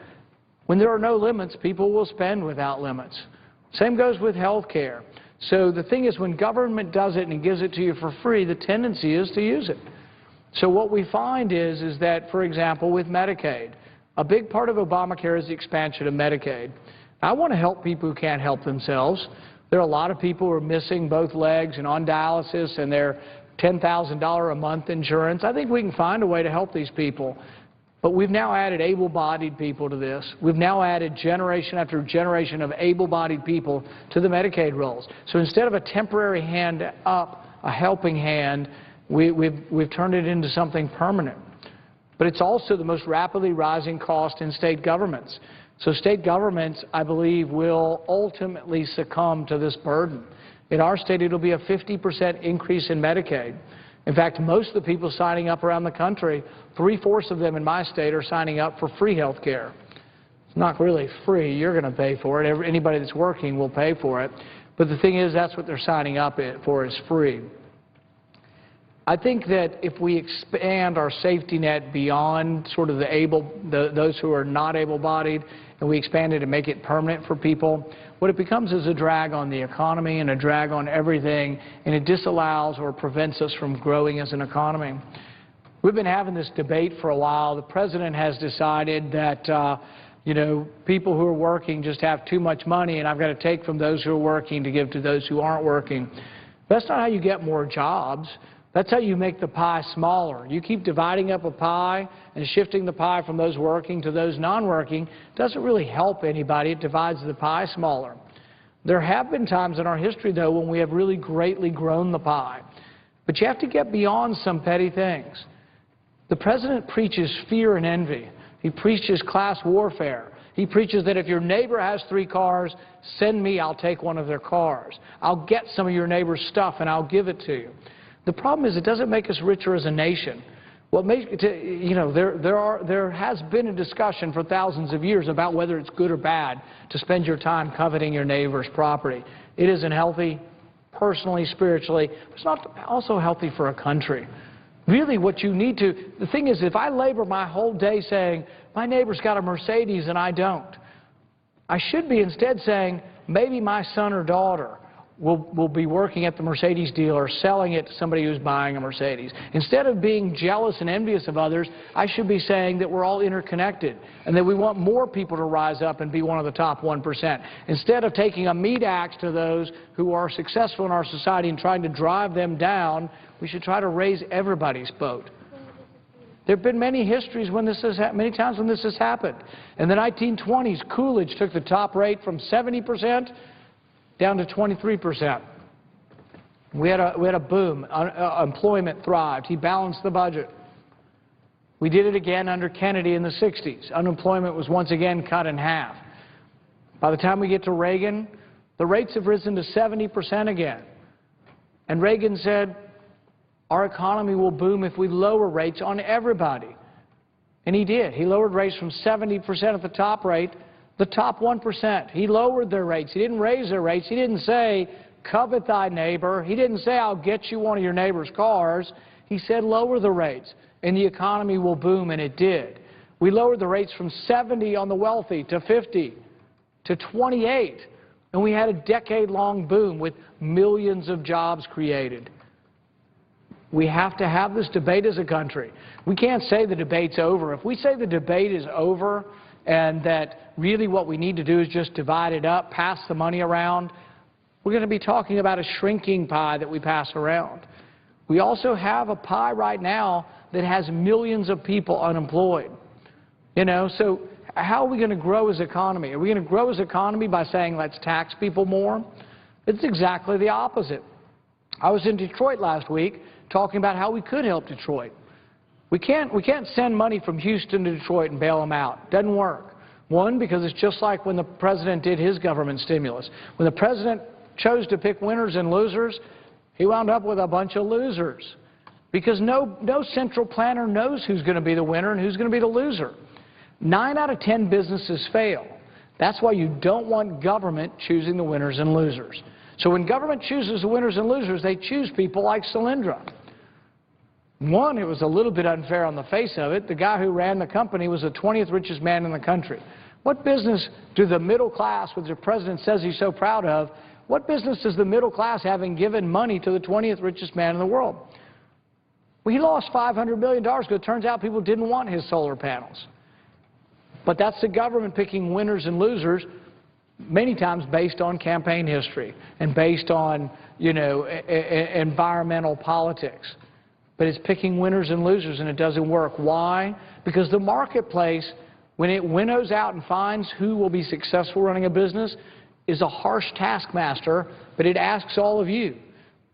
When there are no limits, people will spend without limits. Same goes with health care. So the thing is, when government does it and gives it to you for free, the tendency is to use it. So what we find is that, for example, with Medicaid, a big part of Obamacare is the expansion of Medicaid. I want to help people who can't help themselves. There are a lot of people who are missing both legs and on dialysis and they're $10,000 a month insurance. I think we can find a way to help these people. But we've now added able-bodied people to this. We've now added generation after generation of able-bodied people to the Medicaid rolls. So instead of a temporary hand up, a helping hand, we've turned it into something permanent. But it's also the most rapidly rising cost in state governments. So state governments, I believe, will ultimately succumb to this burden. In our state, it'll be a 50% increase in Medicaid. In fact, most of the people signing up around the country, 3/4 of them in my state are signing up for free health care. It's not really free. You're going to pay for it. Anybody that's working will pay for it. But the thing is, that's what they're signing up for, is free. I think that if we expand our safety net beyond sort of those who are not able-bodied, and we expand it and make it permanent for people, what it becomes is a drag on the economy and a drag on everything, and it disallows or prevents us from growing as an economy. We've been having this debate for a while. The President has decided that, people who are working just have too much money, and I've got to take from those who are working to give to those who aren't working. That's not how you get more jobs. That's how you make the pie smaller. You keep dividing up a pie and shifting the pie from those working to those non-working. It doesn't really help anybody. It divides the pie smaller. There have been times in our history, though, when we have really greatly grown the pie. But you have to get beyond some petty things. The president preaches fear and envy. He preaches class warfare. He preaches that if your neighbor has 3 cars, send me, I'll take one of their cars. I'll get some of your neighbor's stuff and I'll give it to you. The problem is it doesn't make us richer as a nation. What makes, you know, there has been a discussion for thousands of years about whether it's good or bad to spend your time coveting your neighbor's property. It isn't healthy personally, spiritually, but it's not also healthy for a country. Really what you need to, the thing is, if I labor my whole day saying, my neighbor's got a Mercedes and I don't, I should be instead saying, maybe my son or daughter will be working at the Mercedes dealer selling it to somebody who's buying a Mercedes. Instead of being jealous and envious of others, I should be saying that we're all interconnected and that we want more people to rise up and be one of the top 1%. Instead of taking a meat axe to those who are successful in our society and trying to drive them down, we should try to raise everybody's boat. There have been many histories when this has many times when this has happened. In the 1920s, Coolidge took the top rate from 70% down to 23%. We had a boom. Employment thrived. He balanced the budget. We did it again under Kennedy in the 60s. Unemployment was once again cut in half. By the time we get to Reagan, the rates have risen to 70% again. And Reagan said, our economy will boom if we lower rates on everybody. And he did. He lowered rates from 70% at the top rate, the top 1%. He lowered their rates. He didn't raise their rates. He didn't say, covet thy neighbor. He didn't say, I'll get you one of your neighbor's cars. He said, lower the rates, and the economy will boom, and it did. We lowered the rates from 70 on the wealthy to 50 to 28, and we had a decade-long boom with millions of jobs created. We have to have this debate as a country. We can't say the debate's over. If we say the debate is over and that really what we need to do is just divide it up, pass the money around, we're going to be talking about a shrinking pie that we pass around. We also have a pie right now that has millions of people unemployed. You know, so how are we going to grow as an economy? Are we going to grow as an economy by saying let's tax people more? It's exactly the opposite. I was in Detroit last week talking about how we could help Detroit. We can't send money from Houston to Detroit and bail them out. Doesn't work. One, because it's just like when the president did his government stimulus. When the president chose to pick winners and losers, he wound up with a bunch of losers. Because no central planner knows who's going to be the winner and who's going to be the loser. 9 out of 10 businesses fail. That's why you don't want government choosing the winners and losers. So when government chooses the winners and losers, they choose people like Solyndra. One, it was a little bit unfair on the face of it. The guy who ran the company was the 20th richest man in the country. What business do the middle class, which the president says he's so proud of, what business does the middle class having given money to the 20th richest man in the world? Well, he lost $500 million because it turns out people didn't want his solar panels. But that's the government picking winners and losers, many times based on campaign history and based on, you know, environmental politics. But it's picking winners and losers, and it doesn't work. Why? Because the marketplace, when it winnows out and finds who will be successful running a business, is a harsh taskmaster, but it asks all of you.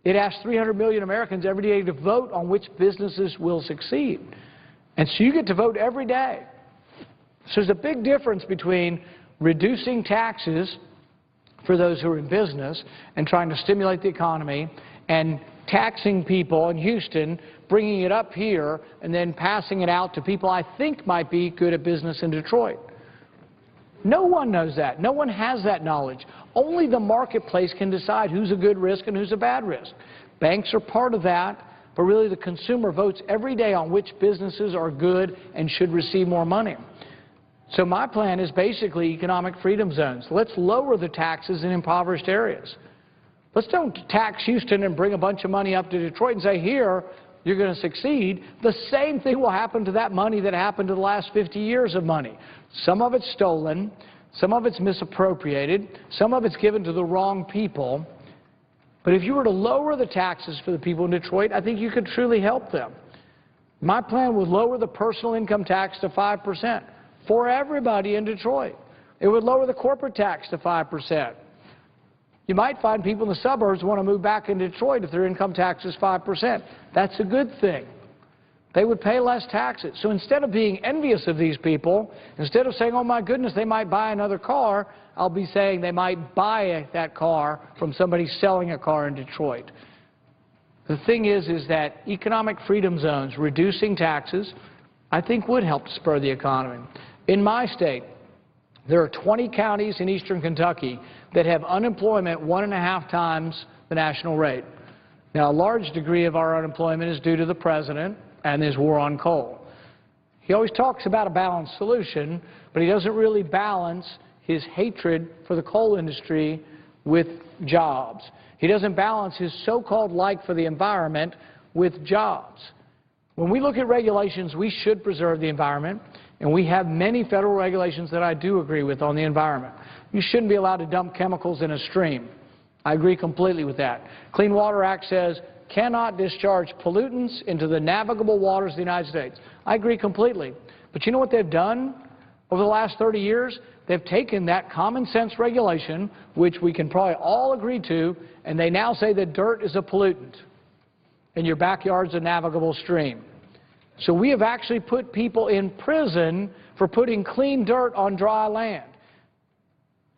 It asks 300 million Americans every day to vote on which businesses will succeed. And so you get to vote every day. So there's a big difference between reducing taxes for those who are in business and trying to stimulate the economy and taxing people in Houston, bringing it up here, and then passing it out to people I think might be good at business in Detroit. No one knows that. No one has that knowledge. Only the marketplace can decide who's a good risk and who's a bad risk. Banks are part of that, but really the consumer votes every day on which businesses are good and should receive more money. So my plan is basically economic freedom zones. Let's lower the taxes in impoverished areas. Let's don't tax Houston and bring a bunch of money up to Detroit and say, here, you're going to succeed. The same thing will happen to that money that happened to the last 50 years of money. Some of it's stolen, some of it's misappropriated, some of it's given to the wrong people. But if you were to lower the taxes for the people in Detroit, I think you could truly help them. My plan would lower the personal income tax to 5% for everybody in Detroit. It would lower the corporate tax to 5%. You might find people in the suburbs want to move back into Detroit if their income tax is 5%. That's a good thing. They would pay less taxes. So instead of being envious of these people, instead of saying, oh my goodness, they might buy another car, I'll be saying they might buy that car from somebody selling a car in Detroit. The thing is that economic freedom zones, reducing taxes, I think would help to spur the economy. In my state, there are 20 counties in eastern Kentucky that have unemployment 1.5 times the national rate. Now, a large degree of our unemployment is due to the president and his war on coal. He always talks about a balanced solution, but he doesn't really balance his hatred for the coal industry with jobs. He doesn't balance his so-called like for the environment with jobs. When we look at regulations, we should preserve the environment, and we have many federal regulations that I do agree with on the environment. You shouldn't be allowed to dump chemicals in a stream. I agree completely with that. Clean Water Act says cannot discharge pollutants into the navigable waters of the United States. I agree completely. But you know what they've done over the last 30 years? They've taken that common sense regulation, which we can probably all agree to, and they now say that dirt is a pollutant and your backyard's a navigable stream. So we have actually put people in prison for putting clean dirt on dry land.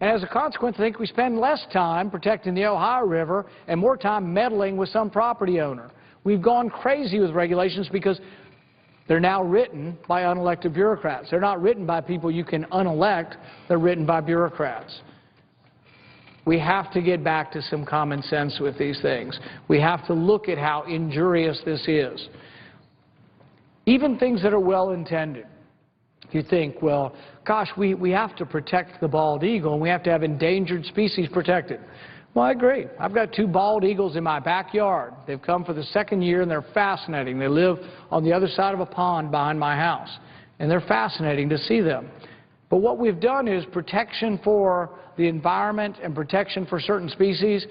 And as a consequence, I think we spend less time protecting the Ohio River and more time meddling with some property owner. We've gone crazy with regulations because they're now written by unelected bureaucrats. They're not written by people you can unelect. They're written by bureaucrats. We have to get back to some common sense with these things. We have to look at how injurious this is. Even things that are well-intended. You think, well, gosh, we have to protect the bald eagle, and we have to have endangered species protected. Well, I agree. I've got 2 bald eagles in my backyard. They've come for the 2nd year, and they're fascinating. They live on the other side of a pond behind my house, and they're fascinating to see them. But what we've done is protection for the environment and protection for certain species.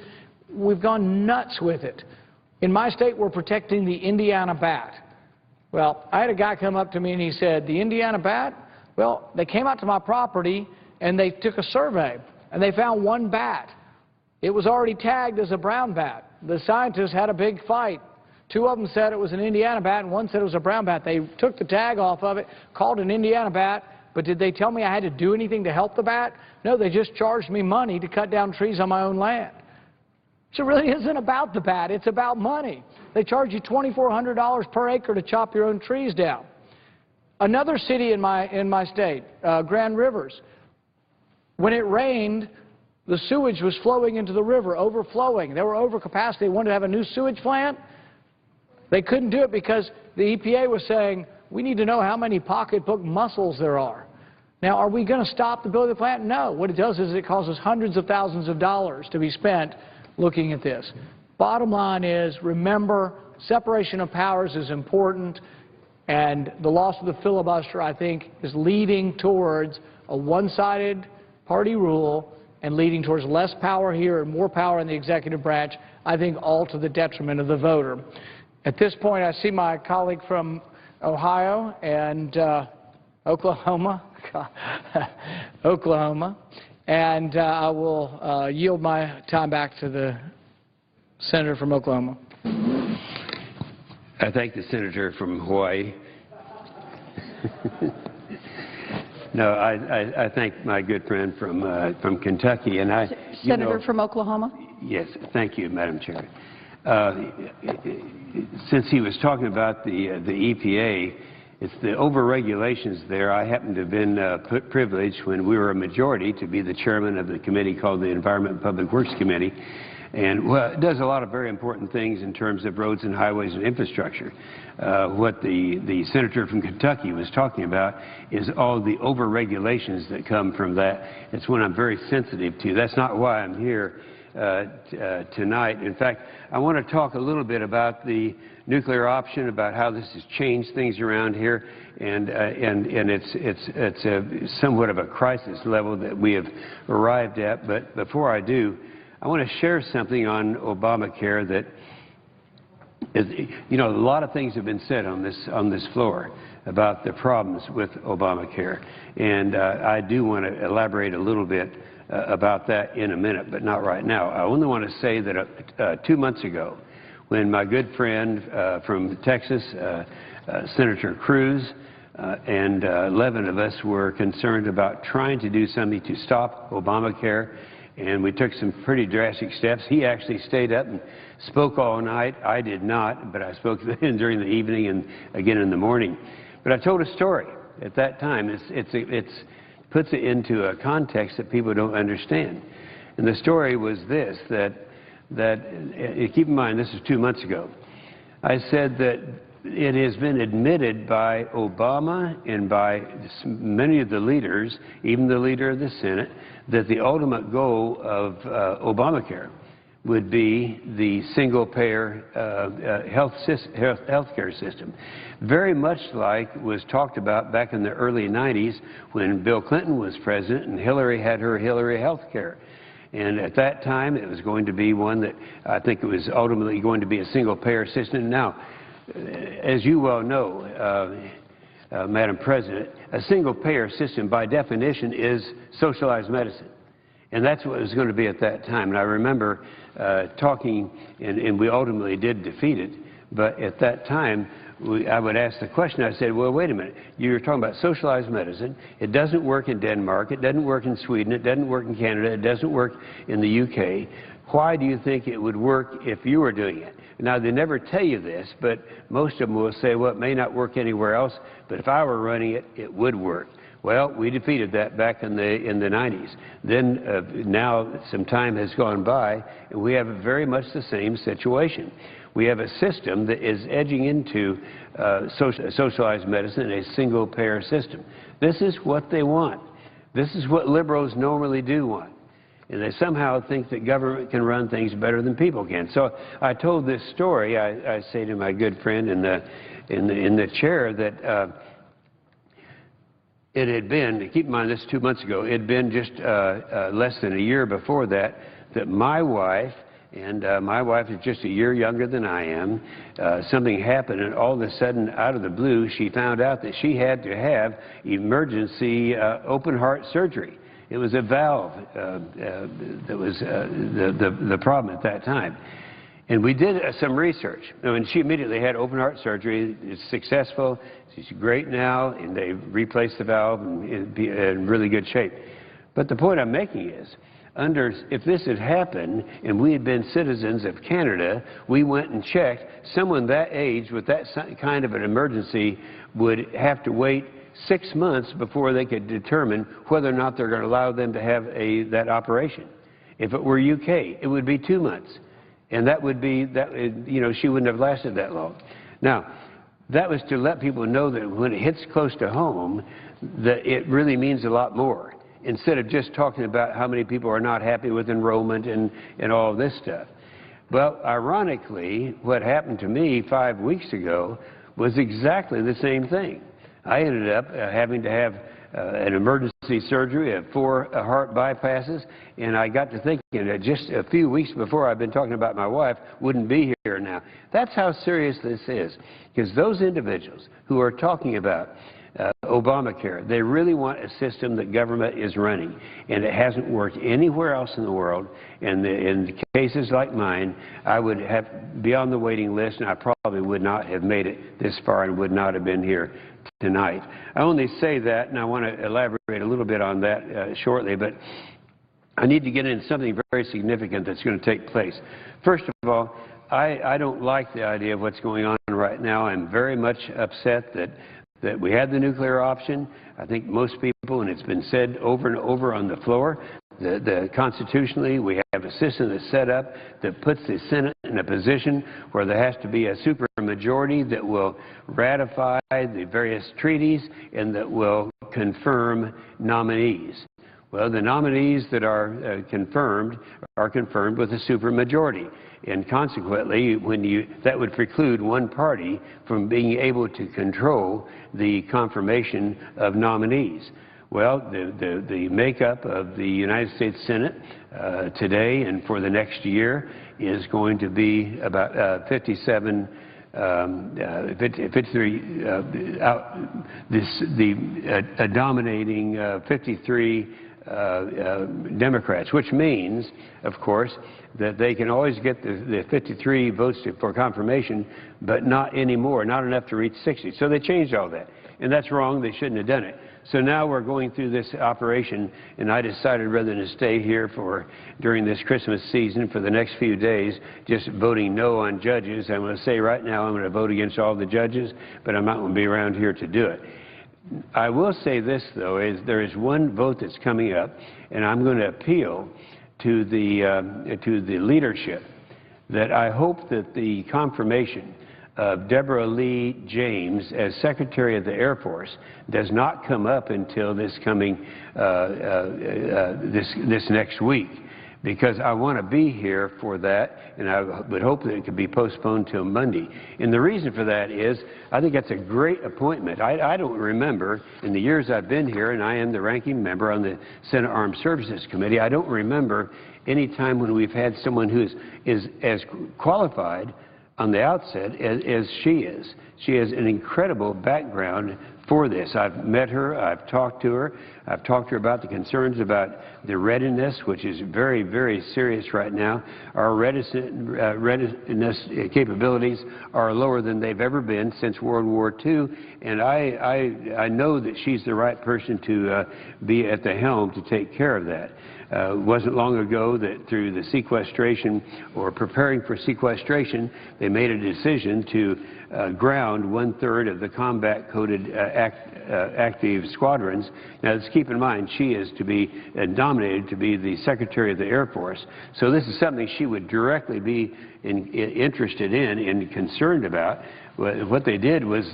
We've gone nuts with it. In my state, we're protecting the Indiana bat. Well, I had a guy come up to me and he said, the Indiana bat? Well, they came out to my property and they took a survey and they found 1 bat. It was already tagged as a brown bat. The scientists had a big fight. 2 of them said it was an Indiana bat and 1 said it was a brown bat. They took the tag off of it, called it an Indiana bat, but did they tell me I had to do anything to help the bat? No, they just charged me money to cut down trees on my own land. So it really isn't about the bat, it's about money. They charge you $2,400 per acre to chop your own trees down. Another city in my state, Grand Rivers, when it rained, the sewage was flowing into the river, overflowing. They were over capacity. They wanted to have a new sewage plant. They couldn't do it because the EPA was saying, we need to know how many pocketbook mussels there are. Now, are we going to stop the building of the plant? No. What it does is it causes hundreds of thousands of dollars to be spent looking at this. Bottom line is, remember, separation of powers is important, and the loss of the filibuster, I think, is leading towards a one-sided party rule and leading towards less power here and more power in the executive branch, I think all to the detriment of the voter. At this point, I see my colleague from Ohio and Oklahoma, and I will yield my time back to the senator from Oklahoma. I thank the senator from Hawaii. No, I thank my good friend from Kentucky, and Senator from Oklahoma. Yes, thank you, Madam Chair. Since he was talking about the EPA, it's the over-regulations there. I happen to have been privileged when we were a majority to be the chairman of the committee called the Environment and Public Works Committee. And well, it does a lot of very important things in terms of roads and highways and infrastructure. What the senator from Kentucky was talking about is all the over-regulations that come from that. It's one I'm very sensitive to. That's not why I'm here tonight. In fact, I want to talk a little bit about the nuclear option, about how this has changed things around here, and it's somewhat of a crisis level that we have arrived at. But before I do, I want to share something on Obamacare that is, you know, a lot of things have been said on this floor about the problems with Obamacare, and I do want to elaborate a little bit about that in a minute, but not right now. I only want to say that 2 months ago, when my good friend from Texas, Senator Cruz, and 11 of us were concerned about trying to do something to stop Obamacare, and we took some pretty drastic steps. He actually stayed up and spoke all night. I did not, but I spoke during the evening and again in the morning. But I told a story at that time. It puts it into a context that people don't understand. And the story was this, keep in mind, this is 2 months ago. I said that it has been admitted by Obama and by many of the leaders, even the leader of the Senate, that the ultimate goal of Obamacare would be the single-payer health care system, very much like was talked about back in the early 90s when Bill Clinton was president and Hillary had her Hillary health care. And at that time, it was going to be one that I think it was ultimately going to be a single-payer system. Now, as you well know, Madam President, a single-payer system by definition is socialized medicine. And that's what it was going to be at that time. And I remember talking, and we ultimately did defeat it, but at that time, I would ask the question, I said, well, wait a minute, you're talking about socialized medicine. It doesn't work in Denmark, it doesn't work in Sweden, it doesn't work in Canada, it doesn't work in the UK. Why do you think it would work if you were doing it? Now, they never tell you this, but most of them will say, well, it may not work anywhere else, but if I were running it, it would work. Well, we defeated that back in the 90s. Then now some time has gone by, and we have very much the same situation. We have a system that is edging into socialized medicine, a single-payer system. This is what they want. This is what liberals normally do want. And they somehow think that government can run things better than people can. So I told this story. I say to my good friend in the chair that it had been, keep in mind this 2 months ago, it had been just less than a year before that my wife, and my wife is just a year younger than I am, something happened, and all of a sudden, out of the blue, she found out that she had to have emergency open heart surgery. It was a valve that was the problem at that time. And we did some research. And she immediately had open heart surgery. It's successful. She's great now, and they replaced the valve and in really good shape. But the point I'm making is, if this had happened and we had been citizens of Canada, we went and checked, someone that age with that kind of an emergency would have to wait 6 months before they could determine whether or not they're going to allow them to have that operation. If it were UK, it would be 2 months. And that would be, she wouldn't have lasted that long. Now, that was to let people know that when it hits close to home, that it really means a lot more, instead of just talking about how many people are not happy with enrollment and all of this stuff. Well, ironically, what happened to me 5 weeks ago was exactly the same thing. I ended up having to have an emergency surgery of 4 heart bypasses, and I got to thinking that just a few weeks before I've been talking about my wife wouldn't be here now. That's how serious this is, because those individuals who are talking about Obamacare, they really want a system that government is running, and it hasn't worked anywhere else in the world. And in cases like mine, I would be on the waiting list, and I probably would not have made it this far and would not have been here tonight. I only say that, and I want to elaborate a little bit on that shortly, but I need to get into something very significant that's going to take place. First of all, I don't like the idea of what's going on right now. I'm very much upset that we had the nuclear option. I think most people, and it's been said over and over on the floor, constitutionally, we have a system that's set up that puts the Senate in a position where there has to be a supermajority that will ratify the various treaties and that will confirm nominees. Well, the nominees that are confirmed with a supermajority. And consequently, that would preclude one party from being able to control the confirmation of nominees. Well, the makeup of the United States Senate today and for the next year is going to be about 53 dominating 53 Democrats, which means, of course, that they can always get the 53 votes for confirmation, but not anymore, not enough to reach 60. So they changed all that, and that's wrong. They shouldn't have done it. So now we're going through this operation, and I decided rather than stay here during this Christmas season for the next few days, just voting no on judges. I'm going to say right now I'm going to vote against all the judges, but I'm not going to be around here to do it. I will say this, though, is there is one vote that's coming up, and I'm going to appeal to the leadership that I hope that the confirmation of Deborah Lee James as Secretary of the Air Force does not come up until this coming this next week, because I want to be here for that, and I would hope that it could be postponed till Monday. And the reason for that is I think that's a great appointment. I don't remember in the years I've been here, and I am the ranking member on the Senate Armed Services Committee, I don't remember any time when we've had someone who is as qualified on the outset as she is. She has an incredible background for this. I've met her, I've talked to her about the concerns about the readiness, which is very, very serious right now. Our readiness capabilities are lower than they've ever been since World War II, and I know that she's the right person to be at the helm to take care of that. It wasn't long ago that through the sequestration or preparing for sequestration, they made a decision to ground 1/3 of the combat-coded active squadrons. Now, let's keep in mind, she is to be nominated to be the Secretary of the Air Force. So this is something she would directly be interested in and concerned about. What they did was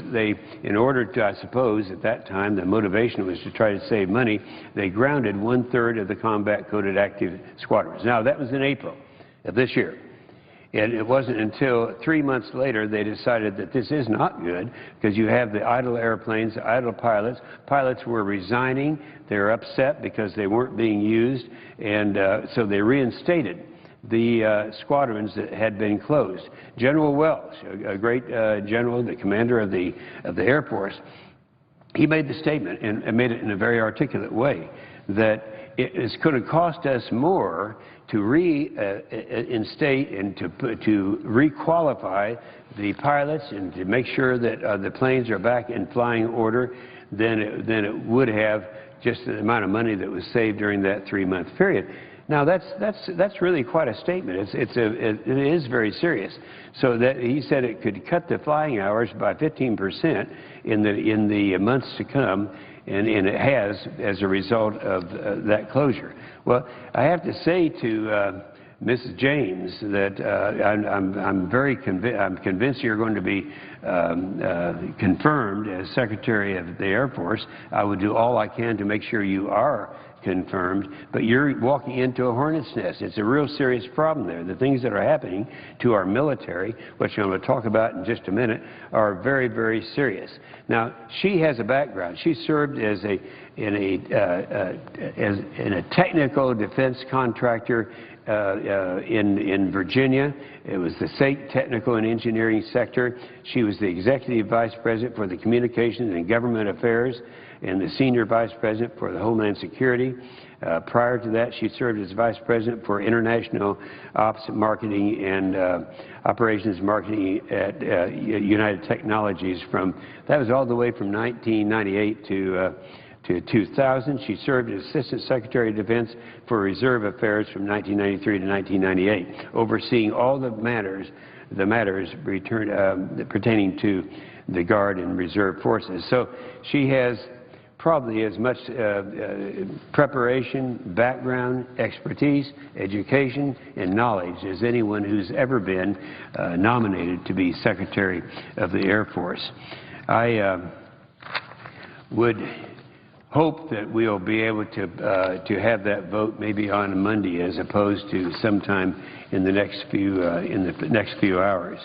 in order to, I suppose, at that time, the motivation was to try to save money, they grounded 1/3 of the combat-coded active squadrons. Now, that was in April of this year. And it wasn't until 3 months later they decided that this is not good, because you have the idle airplanes, the idle pilots. Pilots were resigning. They were upset because they weren't being used, and so they reinstated the squadrons that had been closed. General Welch, a great general, the commander of the Air Force, he made the statement, and made it in a very articulate way, that it is going to cost us more to reinstate and to re-qualify the pilots and to make sure that the planes are back in flying order than it would have just the amount of money that was saved during that 3-month period. Now, that's really quite a statement. It is very serious. So that he said it could cut the flying hours by 15% in the months to come, and it has as a result of that closure. Well, I have to say to Mrs. James that I'm convinced you're going to be confirmed as Secretary of the Air Force. I would do all I can to make sure you are confirmed, but you're walking into a hornet's nest. It's a real serious problem there. The things that are happening to our military, which I'm going to talk about in just a minute, are very, very serious. Now, she has a background. She served as in a technical defense contractor in Virginia. It was the state technical and engineering sector. She was the executive vice president for the communications and government affairs and the senior vice president for the Homeland Security. Prior to that, she served as vice president for international ops marketing and operations marketing at United Technologies. That was all the way from 1998 to 2000. She served as Assistant Secretary of Defense for Reserve Affairs from 1993 to 1998, overseeing all the matters pertaining to the Guard and Reserve Forces. So she has probably as much preparation, background, expertise, education, and knowledge as anyone who's ever been nominated to be Secretary of the Air Force. I would hope that we'll be able to have that vote maybe on Monday as opposed to sometime in the next few hours,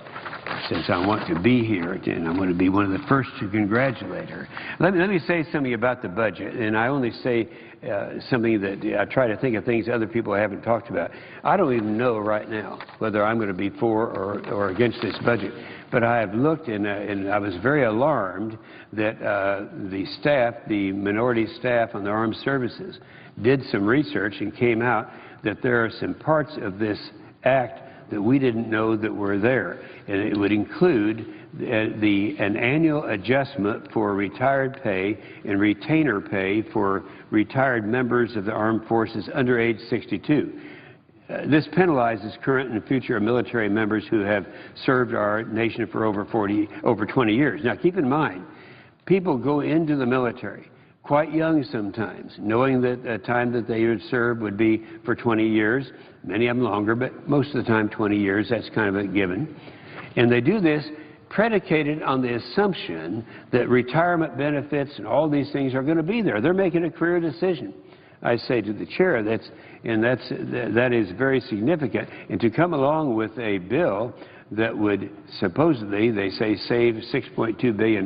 since I want to be here and I want to be one of the first to congratulate her. Let me say something about the budget, and I only say something that I try to think of things other people haven't talked about. I don't even know right now whether I'm going to be for or against this budget, but I have looked and I was very alarmed that the staff, the minority staff on the armed services, did some research and came out that there are some parts of this act that we didn't know that were there, and it would include an annual adjustment for retired pay and retainer pay for retired members of the armed forces under age 62. This penalizes current and future military members who have served our nation for over 20 years. Now, keep in mind, people go into the military quite young sometimes, knowing that the time that they would serve would be for 20 years, many of them longer, but most of the time 20 years, that's kind of a given. And they do this predicated on the assumption that retirement benefits and all these things are going to be there. They're making a career decision. I say to the chair, that is very significant. And to come along with a bill that would supposedly, they say, save $6.2 billion,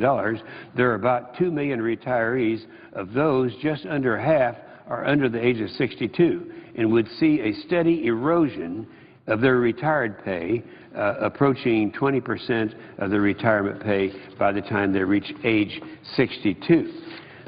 there are about 2 million retirees. Of those, just under half are under the age of 62 and would see a steady erosion of their retired pay, approaching 20% of their retirement pay by the time they reach age 62.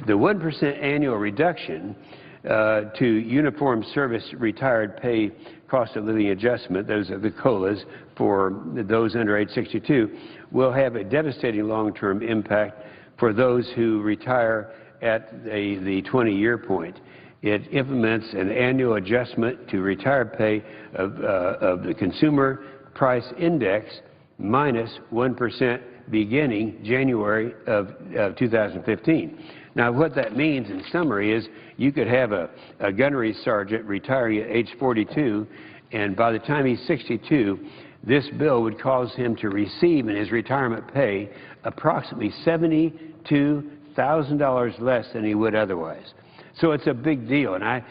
The 1% annual reduction to uniform service retired pay cost of living adjustment, those are the COLAs for those under age 62, will have a devastating long-term impact for those who retire at the 20-year point. It implements an annual adjustment to retired pay of the Consumer Price Index minus 1% beginning January of 2015. Now, what that means in summary is you could have a gunnery sergeant retiring at age 42, and by the time he's 62, this bill would cause him to receive in his retirement pay approximately $72,000 less than he would otherwise. So it's a big deal, and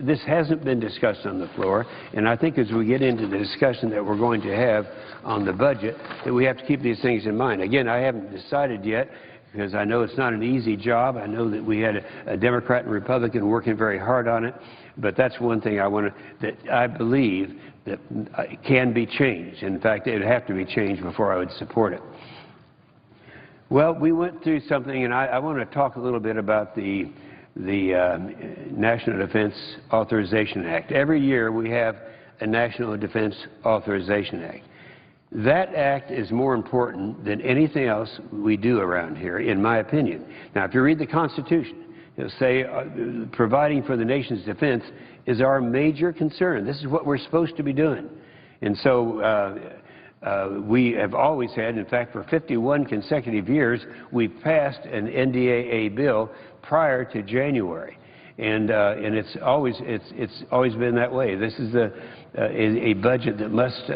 this hasn't been discussed on the floor, and I think as we get into the discussion that we're going to have on the budget, that we have to keep these things in mind. Again, I haven't decided yet, because I know it's not an easy job. I know that we had a Democrat and Republican working very hard on it, but that's one thing that I believe that can be changed. In fact, it would have to be changed before I would support it. Well, we went through something, and I want to talk a little bit about the National Defense Authorization Act. Every year we have a National Defense Authorization Act. That act is more important than anything else we do around here, in my opinion. Now, if you read the Constitution, it'll say providing for the nation's defense is our major concern. This is what we're supposed to be doing. And so we have always had, in fact, for 51 consecutive years, we've passed an NDAA bill prior to January. And it's always been that way. This is a budget that must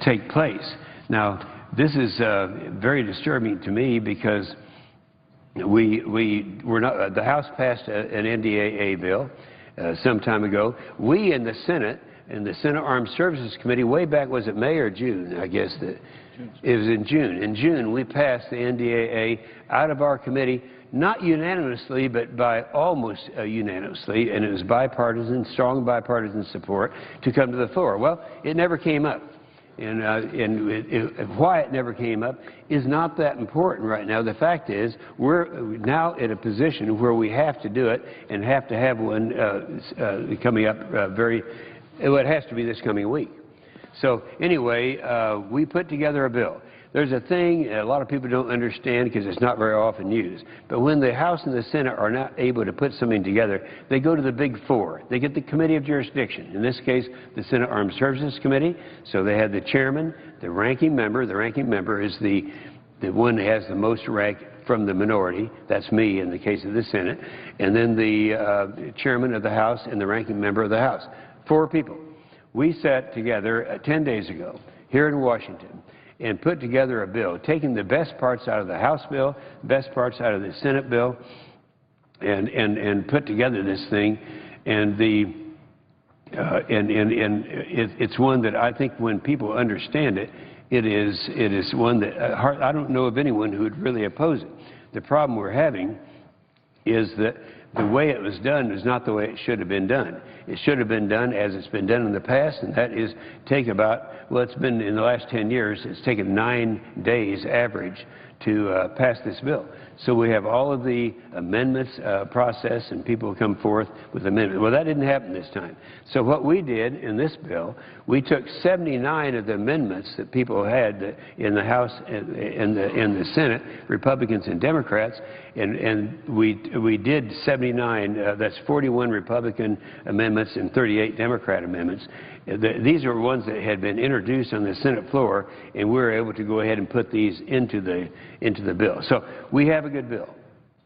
take place. Now, this is very disturbing to me because the House passed an NDAA bill some time ago. We in the Senate, in the Senate Armed Services Committee, way back, was it May or June? I guess it was in June. In June, we passed the NDAA out of our committee, not unanimously, but by almost unanimously, and it was bipartisan, strong bipartisan support to come to the floor. Well, it never came up. And why it never came up is not that important right now. The fact is, we're now in a position where we have to do it and have to have one coming up it has to be this coming week. So anyway, we put together a bill. There's a thing a lot of people don't understand because it's not very often used. But when the House and the Senate are not able to put something together, they go to the big four. They get the Committee of Jurisdiction. In this case, the Senate Armed Services Committee. So they have the chairman, the ranking member. The ranking member is the one that has the most rank from the minority. That's me in the case of the Senate. And then the chairman of the House and the ranking member of the House. 4 people. We sat together 10 days ago here in Washington and put together a bill, taking the best parts out of the House bill, best parts out of the Senate bill, and put together this thing, and it's one that I think when people understand it, it is one that I don't know of anyone who would really oppose it. The problem we're having is that the way it was done is not the way it should have been done. It should have been done as it's been done in the past, and that is take about, well, it's been in the last 10 years, it's taken 9 days average to pass this bill. So we have all of the amendments process, and people come forth with amendments. Well, that didn't happen this time. So what we did in this bill, we took 79 of the amendments that people had in the House and in the Senate, Republicans and Democrats, and we did 79. That's 41 Republican amendments and 38 Democrat amendments. These are ones that had been introduced on the Senate floor, and we were able to go ahead and put these into the bill. So we have a good bill.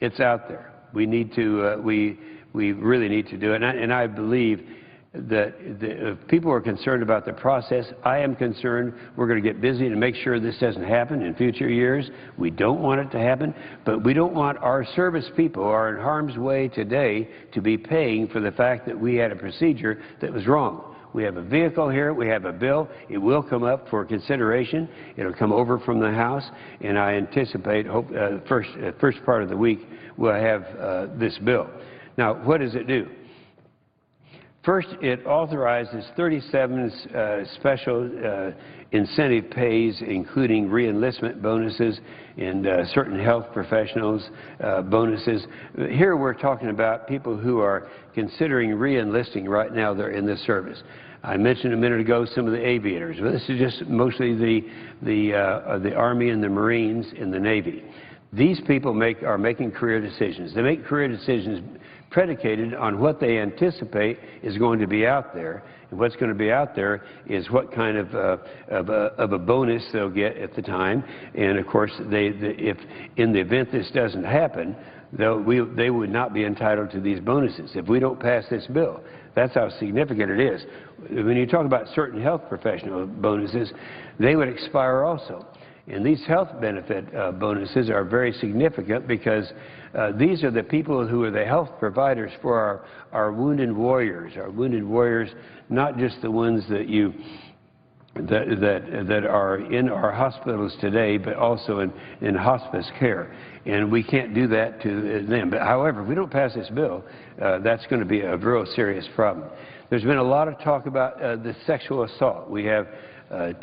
It's out there. We need to we really need to do it. And I believe that if people are concerned about the process, I am concerned. We're going to get busy to make sure this doesn't happen in future years. We don't want it to happen, but we don't want our service people who are in harm's way today to be paying for the fact that we had a procedure that was wrong. We have a vehicle here. We have a bill. It will come up for consideration. It will come over from the House, and I anticipate first part of the week we'll have this bill. Now, what does it do? First, it authorizes 37 special incentive pays, including reenlistment bonuses and certain health professionals bonuses. Here we're talking about people who are considering reenlisting right now. They're in the service. I mentioned a minute ago some of the aviators. Well, this is just mostly the Army and the Marines and the Navy. These people are making career decisions. They make career decisions predicated on what they anticipate is going to be out there. And what's going to be out there is what kind of a bonus they'll get at the time. And, of course, if in the event this doesn't happen, they would not be entitled to these bonuses if we don't pass this bill. That's how significant it is. When you talk about certain health professional bonuses, they would expire also. And these health benefit bonuses are very significant because these are the people who are the health providers for our wounded warriors. Our wounded warriors, not just the ones that that are in our hospitals today, but also in hospice care. And we can't do that to them. But however, if we don't pass this bill, that's going to be a real serious problem. There's been a lot of talk about the sexual assault. We have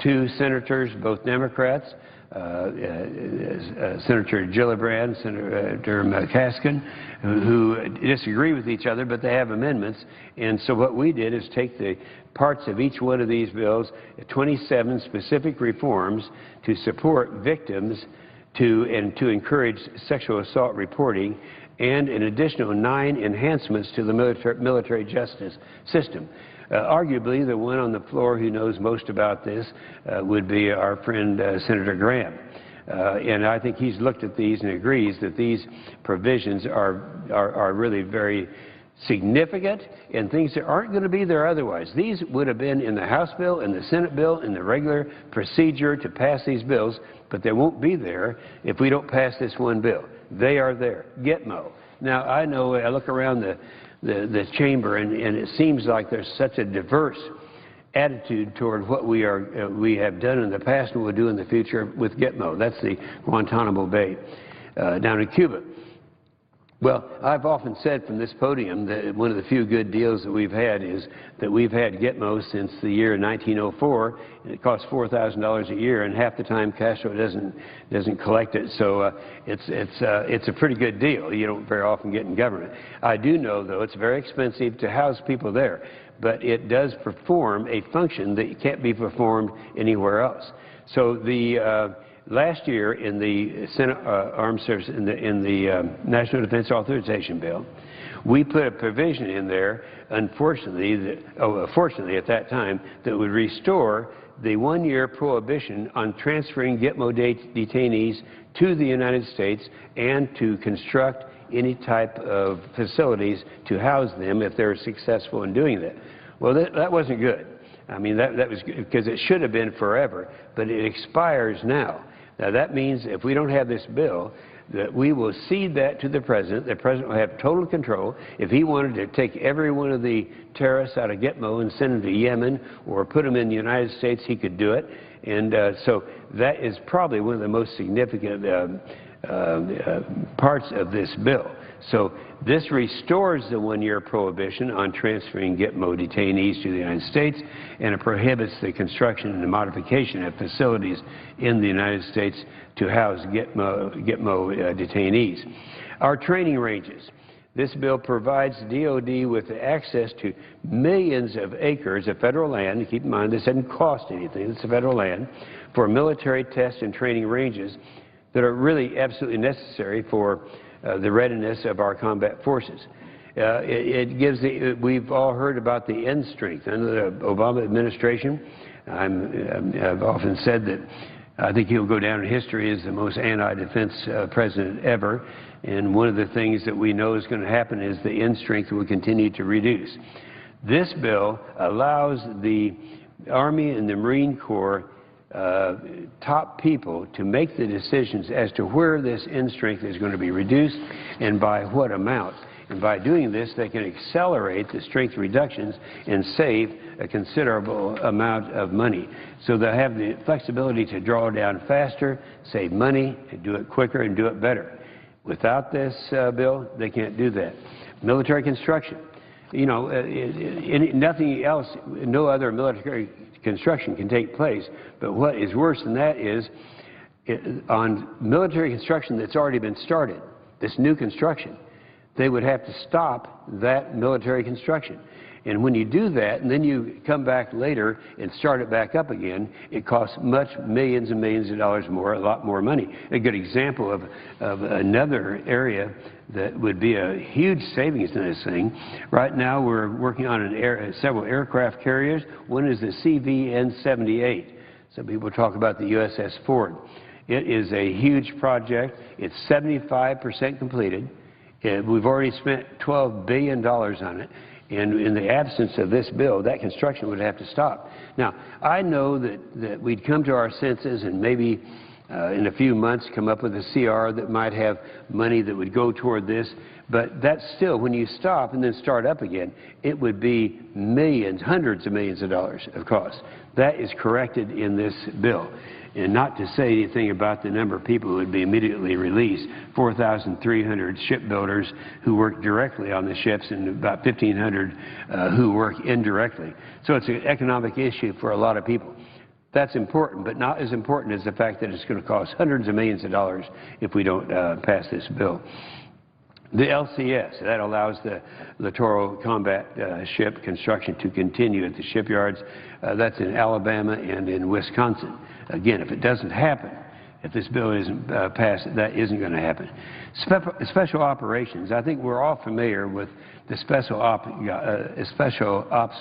2 senators, both Democrats, Senator Gillibrand, Senator McCaskill, who disagree with each other, but they have amendments. And so what we did is take the parts of each one of these bills, 27 specific reforms to support victims and to encourage sexual assault reporting, and an additional 9 enhancements to the military justice system. Arguably, the one on the floor who knows most about this would be our friend Senator Graham. And I think he's looked at these and agrees that these provisions are really very significant and things that aren't going to be there otherwise. These would have been in the House bill, in the Senate bill, in the regular procedure to pass these bills, but they won't be there if we don't pass this one bill. They are there. Gitmo. Now, I know I look around the chamber, and it seems like there's such a diverse attitude toward what we have done in the past and will do in the future with Gitmo. That's the Guantanamo Bay down in Cuba. Well, I've often said from this podium that one of the few good deals that we've had is that we've had Gitmo since the year 1904, and it costs $4,000 a year, and half the time Castro doesn't collect it. So it's a pretty good deal. You don't very often get in government. I do know, though, it's very expensive to house people there, but it does perform a function that can't be performed anywhere else. So last year in the Senate Armed Services, in the National Defense Authorization Bill, we put a provision in there, fortunately at that time, that would restore the 1-year prohibition on transferring Gitmo detainees to the United States and to construct any type of facilities to house them if they're successful in doing that. Well, that wasn't good. I mean, that was good because it should have been forever, but it expires now. Now, that means if we don't have this bill, that we will cede that to the President. The President will have total control. If he wanted to take every one of the terrorists out of Gitmo and send them to Yemen or put them in the United States, he could do it. And so that is probably one of the most significant parts of this bill. So this restores the one-year prohibition on transferring Gitmo detainees to the United States, and it prohibits the construction and the modification of facilities in the United States to house Gitmo detainees. Our training ranges. This bill provides DOD with access to millions of acres of federal land. Keep in mind, this doesn't cost anything. It's federal land for military test and training ranges that are really absolutely necessary for the readiness of our combat forces. We've all heard about the end strength. Under the Obama administration, I've often said that I think he'll go down in history as the most anti-defense president ever. And one of the things that we know is going to happen is the end strength will continue to reduce. This bill allows the Army and the Marine Corps top people to make the decisions as to where this end strength is going to be reduced and by what amount. And by doing this, they can accelerate the strength reductions and save a considerable amount of money. So they'll have the flexibility to draw down faster, save money, and do it quicker and do it better. Without this bill, they can't do that. Military construction. You know, nothing else, no other military construction can take place. But what is worse than that is on military construction that's already been started, this new construction, they would have to stop that military construction. And when you do that, and then you come back later and start it back up again, it costs millions and millions of dollars more, a lot more money. A good example of another area that would be a huge savings in this thing. Right now we're working on several aircraft carriers. One is the CVN-78. Some people talk about the USS Ford. It is a huge project. It's 75% completed. We've already spent $12 billion on it. And in the absence of this bill, that construction would have to stop. Now, I know that we'd come to our senses and maybe in a few months come up with a CR that might have money that would go toward this, but that's still, when you stop and then start up again, it would be millions, hundreds of millions of dollars of cost. That is corrected in this bill. And not to say anything about the number of people who would be immediately released, 4,300 shipbuilders who work directly on the ships and about 1,500 who work indirectly. So it's an economic issue for a lot of people. That's important, but not as important as the fact that it's going to cost hundreds of millions of dollars if we don't pass this bill. The LCS, that allows the littoral combat ship construction to continue at the shipyards. That's in Alabama and in Wisconsin. Again, if it doesn't happen, if this bill isn't passed, that isn't going to happen. Special operations, I think we're all familiar with the special ops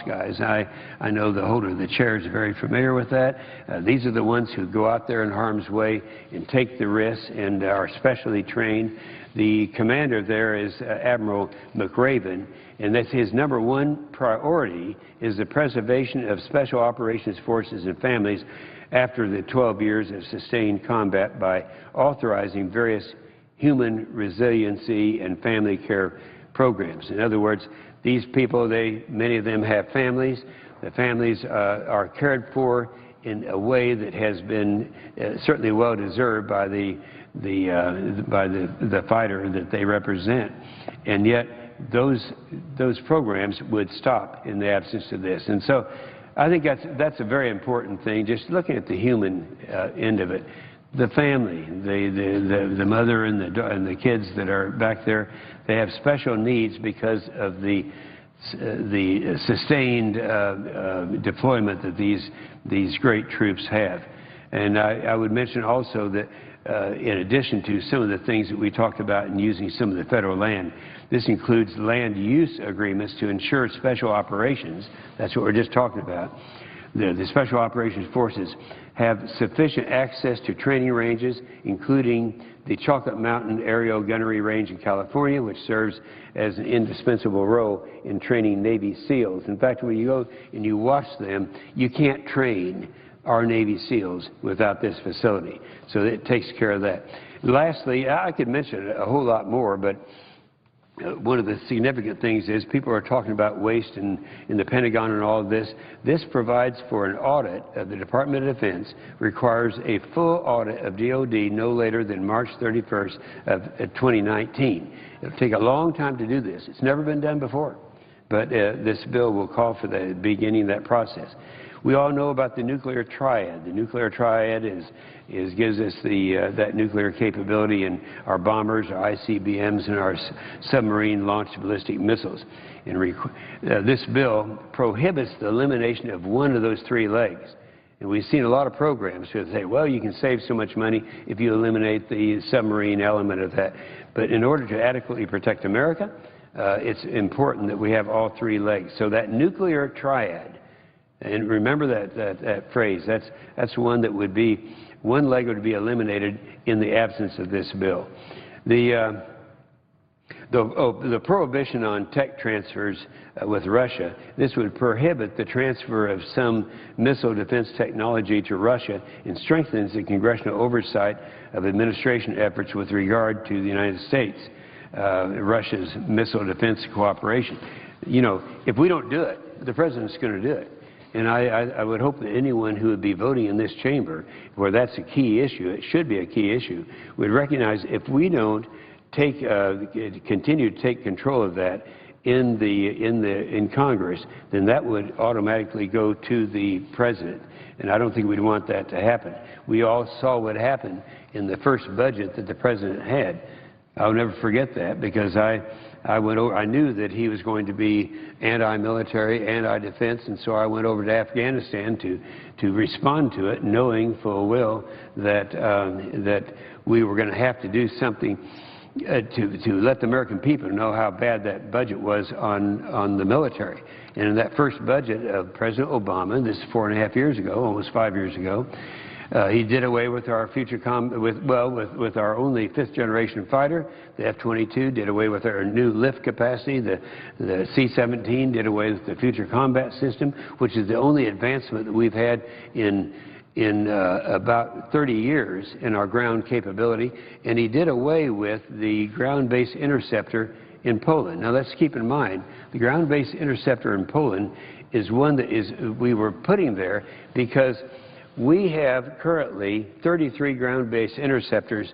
guys. I know the holder of the chair is very familiar with that. These are the ones who go out there in harm's way and take the risks and are specially trained. The commander there is Admiral McRaven, and that's his number one priority is the preservation of special operations forces and families after the 12 years of sustained combat by authorizing various human resiliency and family care programs. In other words, these people, many of them have families. The families are cared for in a way that has been certainly well deserved by the fighter that they represent. And yet those programs would stop in the absence of this. And so I think that's a very important thing, just looking at the human end of it. The family, the mother and the kids that are back there, they have special needs because of the sustained deployment that these great troops have. And I would mention also that in addition to some of the things that we talked about in using some of the federal land, this includes land use agreements to ensure special operations. That's what we're just talking about. The Special Operations Forces have sufficient access to training ranges, including the Chocolate Mountain Aerial Gunnery Range in California, which serves as an indispensable role in training Navy SEALs. In fact, when you go and you watch them, you can't train our Navy SEALs without this facility. So it takes care of that. Lastly, I could mention a whole lot more, but one of the significant things is people are talking about waste in the Pentagon and all of this. This provides for an audit of the Department of Defense, requires a full audit of DOD no later than March 31st of 2019. It'll take a long time to do this. It's never been done before, but this bill will call for the beginning of that process. We all know about the nuclear triad. The nuclear triad gives us that nuclear capability in our bombers, our ICBMs, and our submarine-launched ballistic missiles. And this bill prohibits the elimination of one of those three legs. And we've seen a lot of programs that say, well, you can save so much money if you eliminate the submarine element of that. But in order to adequately protect America, it's important that we have all three legs. So that nuclear triad, and remember that phrase, that's one that would be, one leg would be eliminated in the absence of this bill. The prohibition on tech transfers with Russia, this would prohibit the transfer of some missile defense technology to Russia and strengthens the congressional oversight of administration efforts with regard to the United States, Russia's missile defense cooperation. You know, if we don't do it, the president's going to do it. And I would hope that anyone who would be voting in this chamber, where that's a key issue, it should be a key issue, would recognize if we don't continue to take control of that in Congress, then that would automatically go to the president. And I don't think we'd want that to happen. We all saw what happened in the first budget that the president had. I'll never forget that, because I went over, I knew that he was going to be anti-military, anti-defense, and so I went over to Afghanistan to respond to it, knowing full well that we were going to have to do something to let the American people know how bad that budget was on the military. And in that first budget of President Obama, this is 4.5 years ago, almost 5 years ago, he did away with our with our only fifth-generation fighter, the F-22, did away with our new lift capacity, the C-17, did away with the Future Combat System, which is the only advancement that we've had in about 30 years in our ground capability, and he did away with the ground-based interceptor in Poland. Now, let's keep in mind, the ground-based interceptor in Poland is one that we were putting there because we have currently 33 ground-based interceptors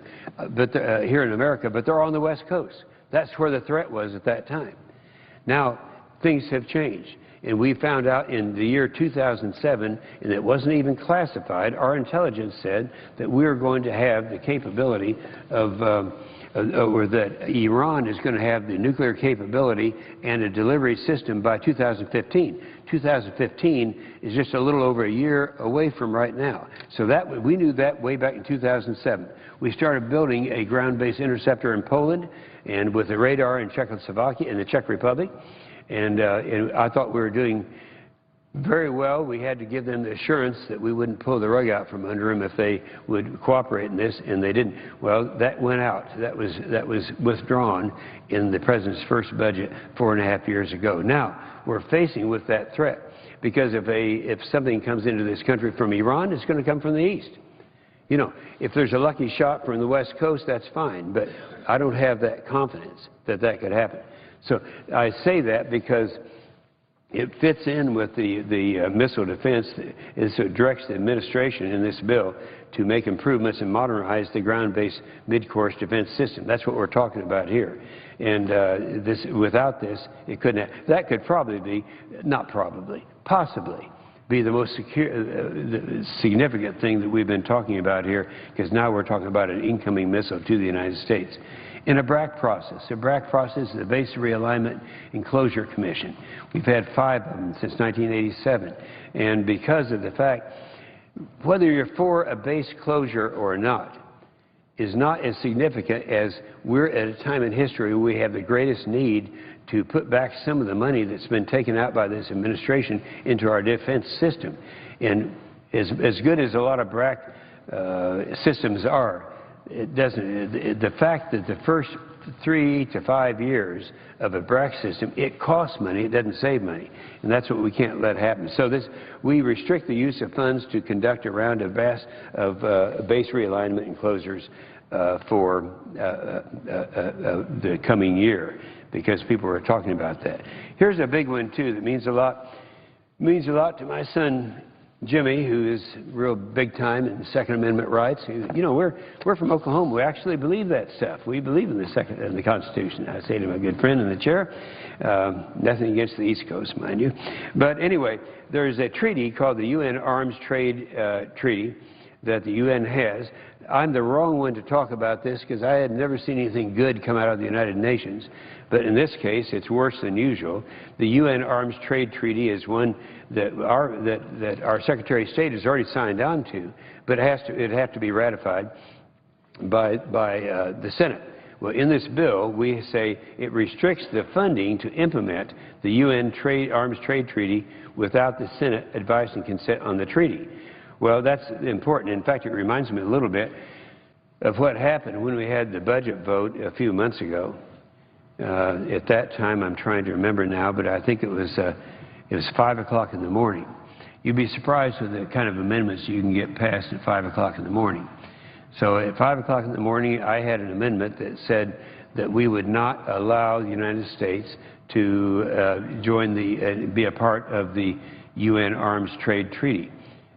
here in America, but they're on the West Coast. That's where the threat was at that time. Now, things have changed. And we found out in the year 2007, and it wasn't even classified, our intelligence said that we were going to have the capability or that Iran is going to have the nuclear capability and a delivery system by 2015. 2015 is just a little over a year away from right now. So we knew that way back in 2007. We started building a ground-based interceptor in Poland and with a radar in Czechoslovakia and the Czech Republic. And I thought we were doing very well. We had to give them the assurance that we wouldn't pull the rug out from under them if they would cooperate in this, and they didn't. Well, that went out. That was withdrawn in the president's first budget 4.5 years ago. Now, we're facing with that threat because if something comes into this country from Iran, it's going to come from the east. You know, if there's a lucky shot from the West Coast, that's fine, but I don't have that confidence that that could happen. So I say that because it fits in with the missile defense. It directs the administration in this bill to make improvements and modernize the ground-based mid-course defense system. That's what we're talking about here. And without this, it couldn't have. That could probably be, not probably, possibly be the most significant thing that we've been talking about here, because now we're talking about an incoming missile to the United States. In a BRAC process. The BRAC process is the Base Realignment and Closure Commission. We've had 5 of them since 1987. And because of the fact, whether you're for a base closure or not, is not as significant as we're at a time in history where we have the greatest need to put back some of the money that's been taken out by this administration into our defense system. And as good as a lot of BRAC systems are, the fact that the first 3 to 5 years of a BRAC system, it costs money, it doesn't save money. And that's what we can't let happen. So we restrict the use of funds to conduct a round of base realignment and closures for the coming year, because people are talking about that. Here's a big one, too, that means a lot to my son, Jimmy, who is real big time in Second Amendment rights. You know, we're from Oklahoma. We actually believe that stuff. We believe in the Constitution. I say to my good friend in the chair, nothing against the East Coast, mind you. But anyway, there's a treaty called the UN Arms Trade Treaty that the UN has. I'm the wrong one to talk about this because I had never seen anything good come out of the United Nations. But in this case, it's worse than usual. The UN Arms Trade Treaty is one that our Secretary of State has already signed on to, but it has to be ratified by the Senate. Well, in this bill, we say it restricts the funding to implement the UN Arms Trade Treaty without the Senate advice and consent on the treaty. Well, that's important. In fact, it reminds me a little bit of what happened when we had the budget vote a few months ago. At that time, I'm trying to remember now, but I think it was 5 o'clock in the morning. You'd be surprised with the kind of amendments you can get passed at 5 o'clock in the morning. So at 5 o'clock in the morning, I had an amendment that said that we would not allow the United States to be a part of the UN Arms Trade Treaty.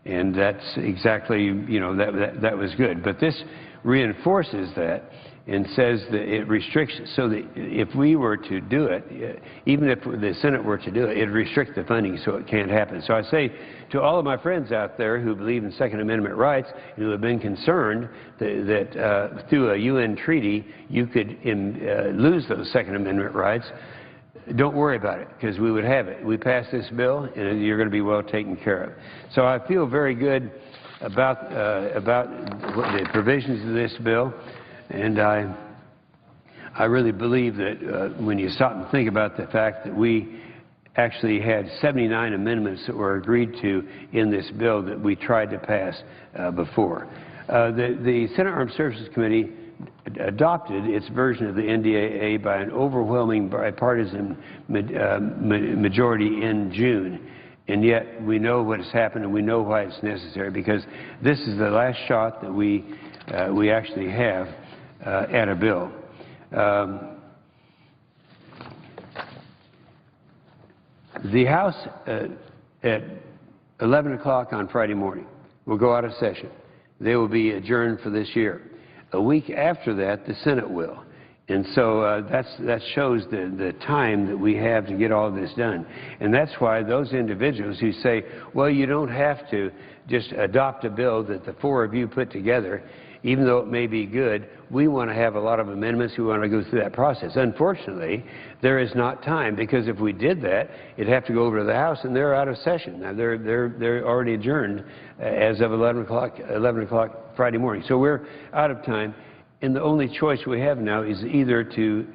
And that's exactly, you know, that was good. But this reinforces that and says that it restricts, so that if we were to do it, even if the Senate were to do it, it'd restrict the funding so it can't happen. So I say to all of my friends out there who believe in Second Amendment rights, who have been concerned that through a UN treaty you could lose those Second Amendment rights, don't worry about it, because we would have it. We pass this bill, and you're going to be well taken care of. So I feel very good about the provisions of this bill, and I really believe that when you stop and think about the fact that we actually had 79 amendments that were agreed to in this bill that we tried to pass before. The Senate Armed Services Committee adopted its version of the NDAA by an overwhelming bipartisan majority in June. And yet we know what has happened, and we know why it's necessary, because this is the last shot that we actually have at a bill. The House at 11 o'clock on Friday morning will go out of session. They will be adjourned for this year. A week after that, the Senate will. And so that shows the time that we have to get all this done. And that's why those individuals who say, well, you don't have to just adopt a bill that the four of you put together, even though it may be good, we want to have a lot of amendments. We want to go through that process. Unfortunately, there is not time, because if we did that, it'd have to go over to the House, and they're out of session. Now, they're already adjourned as of 11 o'clock Friday morning. So we're out of time, and the only choice we have now is either to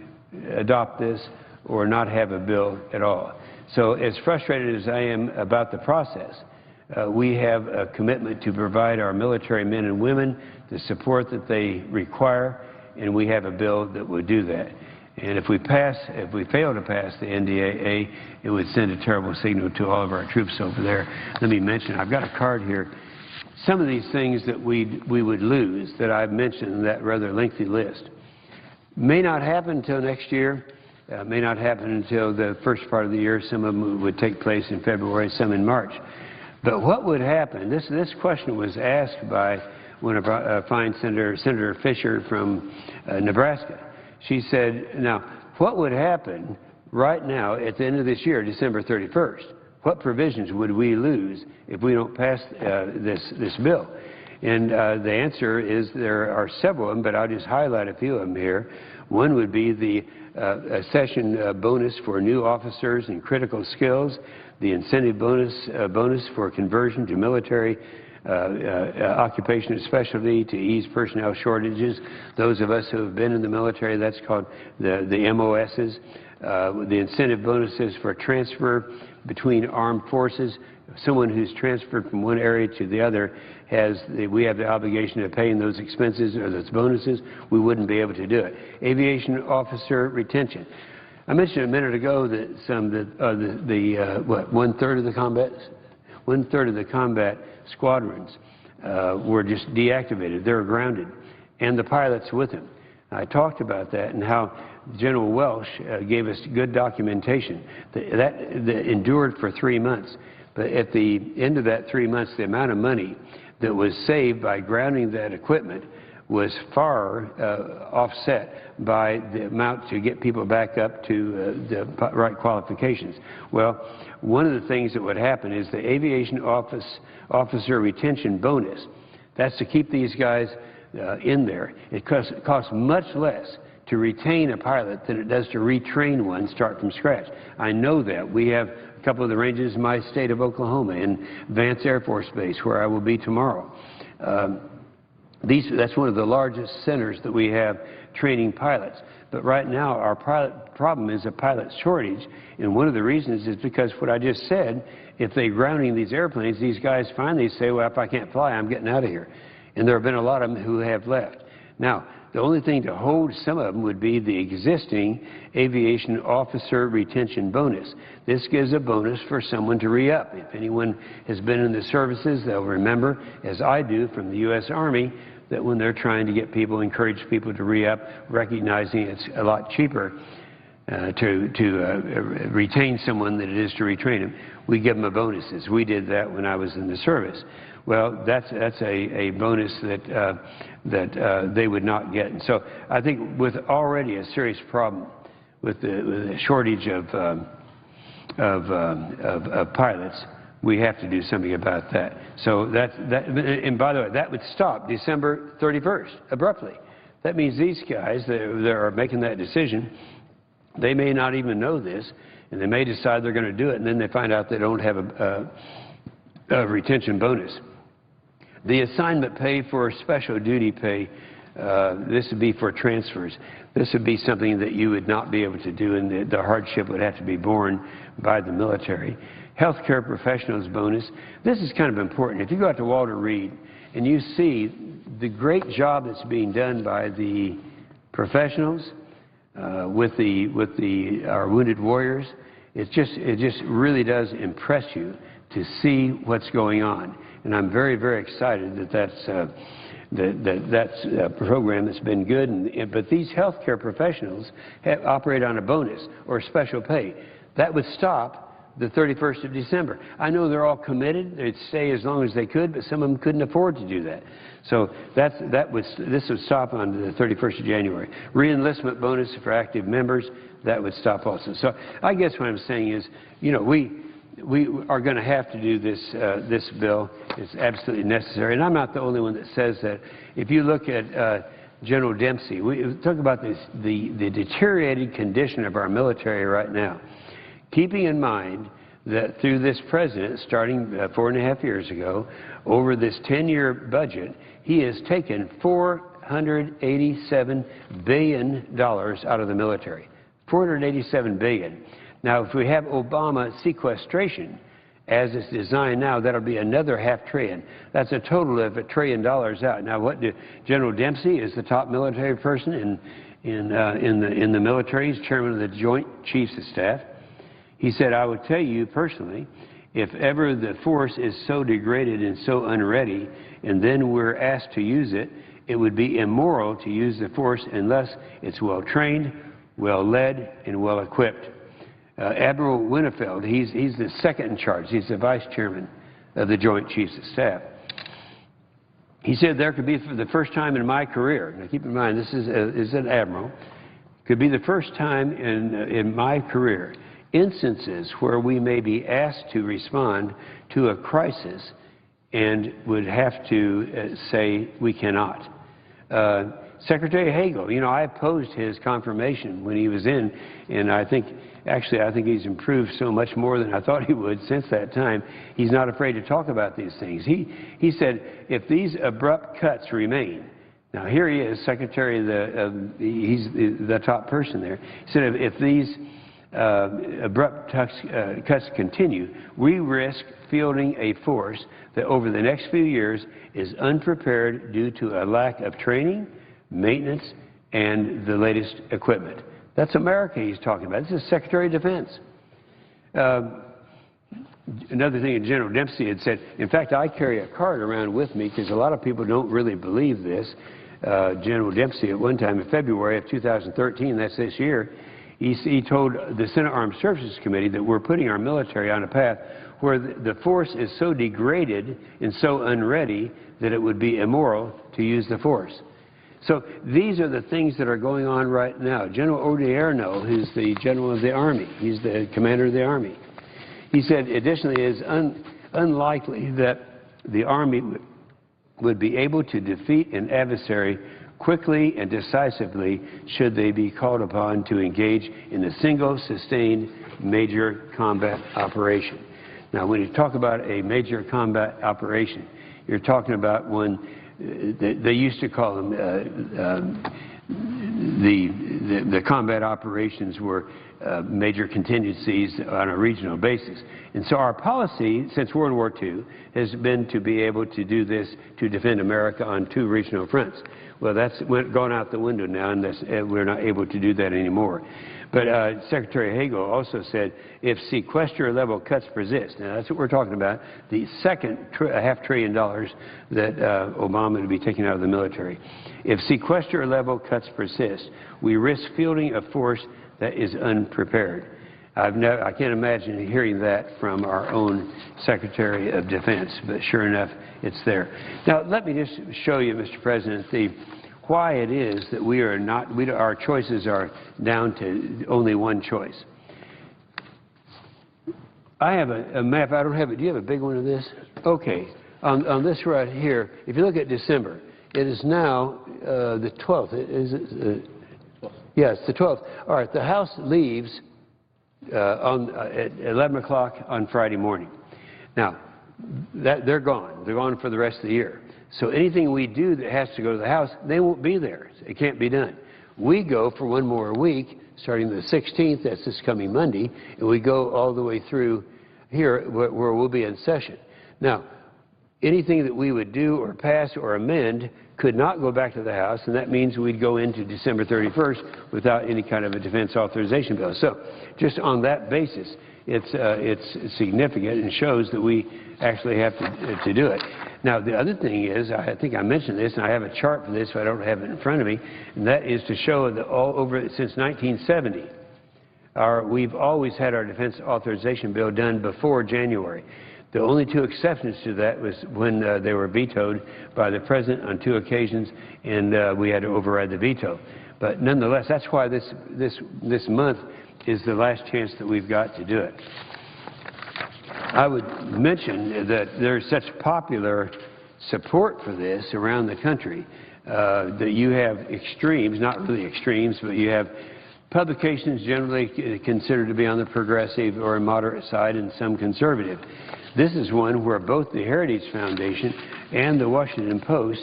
adopt this or not have a bill at all. So as frustrated as I am about the process, we have a commitment to provide our military men and women the support that they require, and we have a bill that would do that. And if we fail to pass the NDAA, it would send a terrible signal to all of our troops over there. Let me mention, I've got a card here. Some of these things that we would lose that I've mentioned in that rather lengthy list may not happen until next year, may not happen until the first part of the year. Some of them would take place in February, some in March. But what would happen, this question was asked by one of our fine Senator Fisher from Nebraska. She said, now, what would happen right now at the end of this year, December 31st? What provisions would we lose if we don't pass this bill? And the answer is there are several of them, but I'll just highlight a few of them here. One would be the accession bonus for new officers and critical skills, the incentive bonus for conversion to military occupation of specialty to ease personnel shortages. Those of us who have been in the military, that's called the MOSs. The incentive bonuses for transfer between armed forces. Someone who's transferred from one area to the other we have the obligation of paying those expenses or those bonuses. We wouldn't be able to do it. Aviation officer retention. I mentioned a minute ago that one-third of the combat squadrons were just deactivated. They were grounded. and the pilots with him. I talked about that and how General Welsh gave us good documentation that endured for 3 months. But at the end of that 3 months, the amount of money that was saved by grounding that equipment was far offset by the amount to get people back up to the right qualifications. Well, one of the things that would happen is the aviation officer retention bonus. That's to keep these guys in there. It costs much less to retain a pilot than it does to retrain one, start from scratch. I know that. We have a couple of the ranges in my state of Oklahoma, in Vance Air Force Base, where I will be tomorrow. That's one of the largest centers that we have training pilots. But right now, our pilot problem is a pilot shortage, and one of the reasons is because what I just said, if they're grounding these airplanes, these guys finally say, well, if I can't fly, I'm getting out of here. And there have been a lot of them who have left. Now, the only thing to hold some of them would be the existing aviation officer retention bonus. This gives a bonus for someone to re-up. If anyone has been in the services, they'll remember, as I do from the U.S. Army, that when they're trying to get people, encourage people to re-up, recognizing it's a lot cheaper to retain someone than it is to retrain them, we give them a bonuses. We did that when I was in the service. Well, that's a bonus that they would not get. And so I think with already a serious problem with the shortage of pilots, we have to do something about that. So and by the way, that would stop December 31st abruptly. That means these guys that are making that decision, they may not even know this, and they may decide they're going to do it, and then they find out they don't have a retention bonus. The assignment pay for special duty pay, this would be for transfers. This would be something that you would not be able to do, and the hardship would have to be borne by the military. Healthcare professionals bonus. This is kind of important. If you go out to Walter Reed and you see the great job that's being done by the professionals with our wounded warriors, it just really does impress you to see what's going on. And I'm very, very excited that that's a program that's been good. But these healthcare professionals operate on a bonus or special pay. That would stop the 31st of December. I know they're all committed. They'd stay as long as they could, but some of them couldn't afford to do that. So this would stop on the 31st of January. Re-enlistment bonus for active members, that would stop also. So I guess what I'm saying is, you know, we are going to have to do this bill. It's absolutely necessary. And I'm not the only one that says that. If you look at General Dempsey, we talk about the deteriorated condition of our military right now. Keeping in mind that through this president, starting 4.5 years ago, over this 10-year budget, he has taken $487 billion out of the military. $487 billion. Now, if we have Obama sequestration, as it's designed now, that'll be another $500 billion. That's a total of $1 trillion out. Now, General Dempsey is the top military person in the military. He's chairman of the Joint Chiefs of Staff. He said, I would tell you personally, if ever the force is so degraded and so unready, and then we're asked to use it, it would be immoral to use the force unless it's well-trained, well-led, and well-equipped. Admiral Winnefeld, he's the second in charge. He's the vice chairman of the Joint Chiefs of Staff. He said there could be, for the first time in my career, now keep in mind this is an admiral, could be the first time in my career instances where we may be asked to respond to a crisis and would have to say we cannot. Secretary Hagel, you know, I opposed his confirmation when he was in, and I think he's improved so much more than I thought he would since that time. He's not afraid to talk about these things. He said, if these abrupt cuts remain, now here he is, Secretary he's the top person there. He said, if these abrupt cuts continue, we risk fielding a force that over the next few years is unprepared due to a lack of training, maintenance, and the latest equipment. That's America he's talking about. This is Secretary of Defense. Another thing that General Dempsey had said, in fact, I carry a card around with me because a lot of people don't really believe this. General Dempsey at one time in February of 2013, that's this year, he told the Senate Armed Services Committee that we're putting our military on a path where the force is so degraded and so unready that it would be immoral to use the force. So these are the things that are going on right now. General Odierno, who's the general of the Army, he's the commander of the Army, he said, additionally, it is unlikely that the Army would be able to defeat an adversary quickly and decisively should they be called upon to engage in a single, sustained, major combat operation. Now, when you talk about a major combat operation, you're talking about one, they used to call them, the combat operations were major contingencies on a regional basis. And so our policy since World War II has been to be able to do this to defend America on 2 regional fronts. Well, that's gone out the window now, and we're not able to do that anymore. But Secretary Hagel also said if sequester-level cuts persist, now that's what we're talking about, the second $500 billion that Obama would be taking out of the military. If sequester-level cuts persist, we risk fielding a force that is unprepared. I can't imagine hearing that from our own Secretary of Defense, but sure enough, it's there. Now, let me just show you, Mr. President, why it is that we are not, our choices are down to only one choice. I have a map. I don't have it. Do you have a big one of this? Okay. On this right here, if you look at December, it is now the 12th. Is it? Yes, the 12th. All right. The House leaves at 11 o'clock on Friday morning. Now, they're gone. They're gone for the rest of the year. So anything we do that has to go to the House, they won't be there. It can't be done. We go for one more week, starting the 16th, that's this coming Monday, and we go all the way through here where we'll be in session. Now, anything that we would do or pass or amend could not go back to the House, and that means we'd go into December 31st without any kind of a defense authorization bill. So just on that basis, it's significant and shows that we actually have to do it. Now, the other thing is, I think I mentioned this, and I have a chart for this, so I don't have it in front of me, and that is to show that all over since 1970, we've always had our defense authorization bill done before January. The only 2 exceptions to that was when they were vetoed by the President on 2 occasions, and we had to override the veto. But nonetheless, that's why this month is the last chance that we've got to do it. I would mention that there's such popular support for this around the country that you have extremes, not really extremes, but you have publications generally considered to be on the progressive or moderate side and some conservative. This is one where both the Heritage Foundation and the Washington Post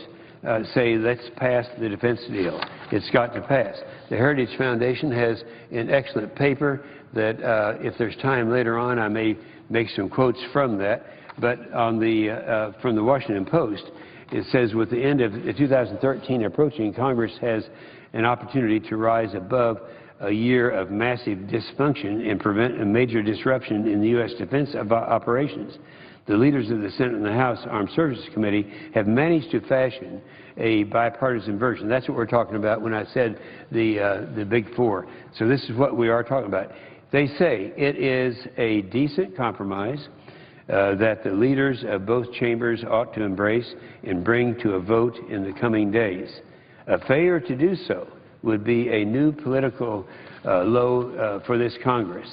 say, let's pass the defense deal. It's got to pass. The Heritage Foundation has an excellent paper that if there's time later on, I may make some quotes from that. But on from the Washington Post, it says, with the end of 2013 approaching, Congress has an opportunity to rise above a year of massive dysfunction and prevent a major disruption in the U.S. defense operations. The leaders of the Senate and the House Armed Services Committee have managed to fashion a bipartisan version. That's what we're talking about when I said the big 4. So this is what we are talking about. They say it is a decent compromise that the leaders of both chambers ought to embrace and bring to a vote in the coming days. A failure to do so would be a new political low for this Congress.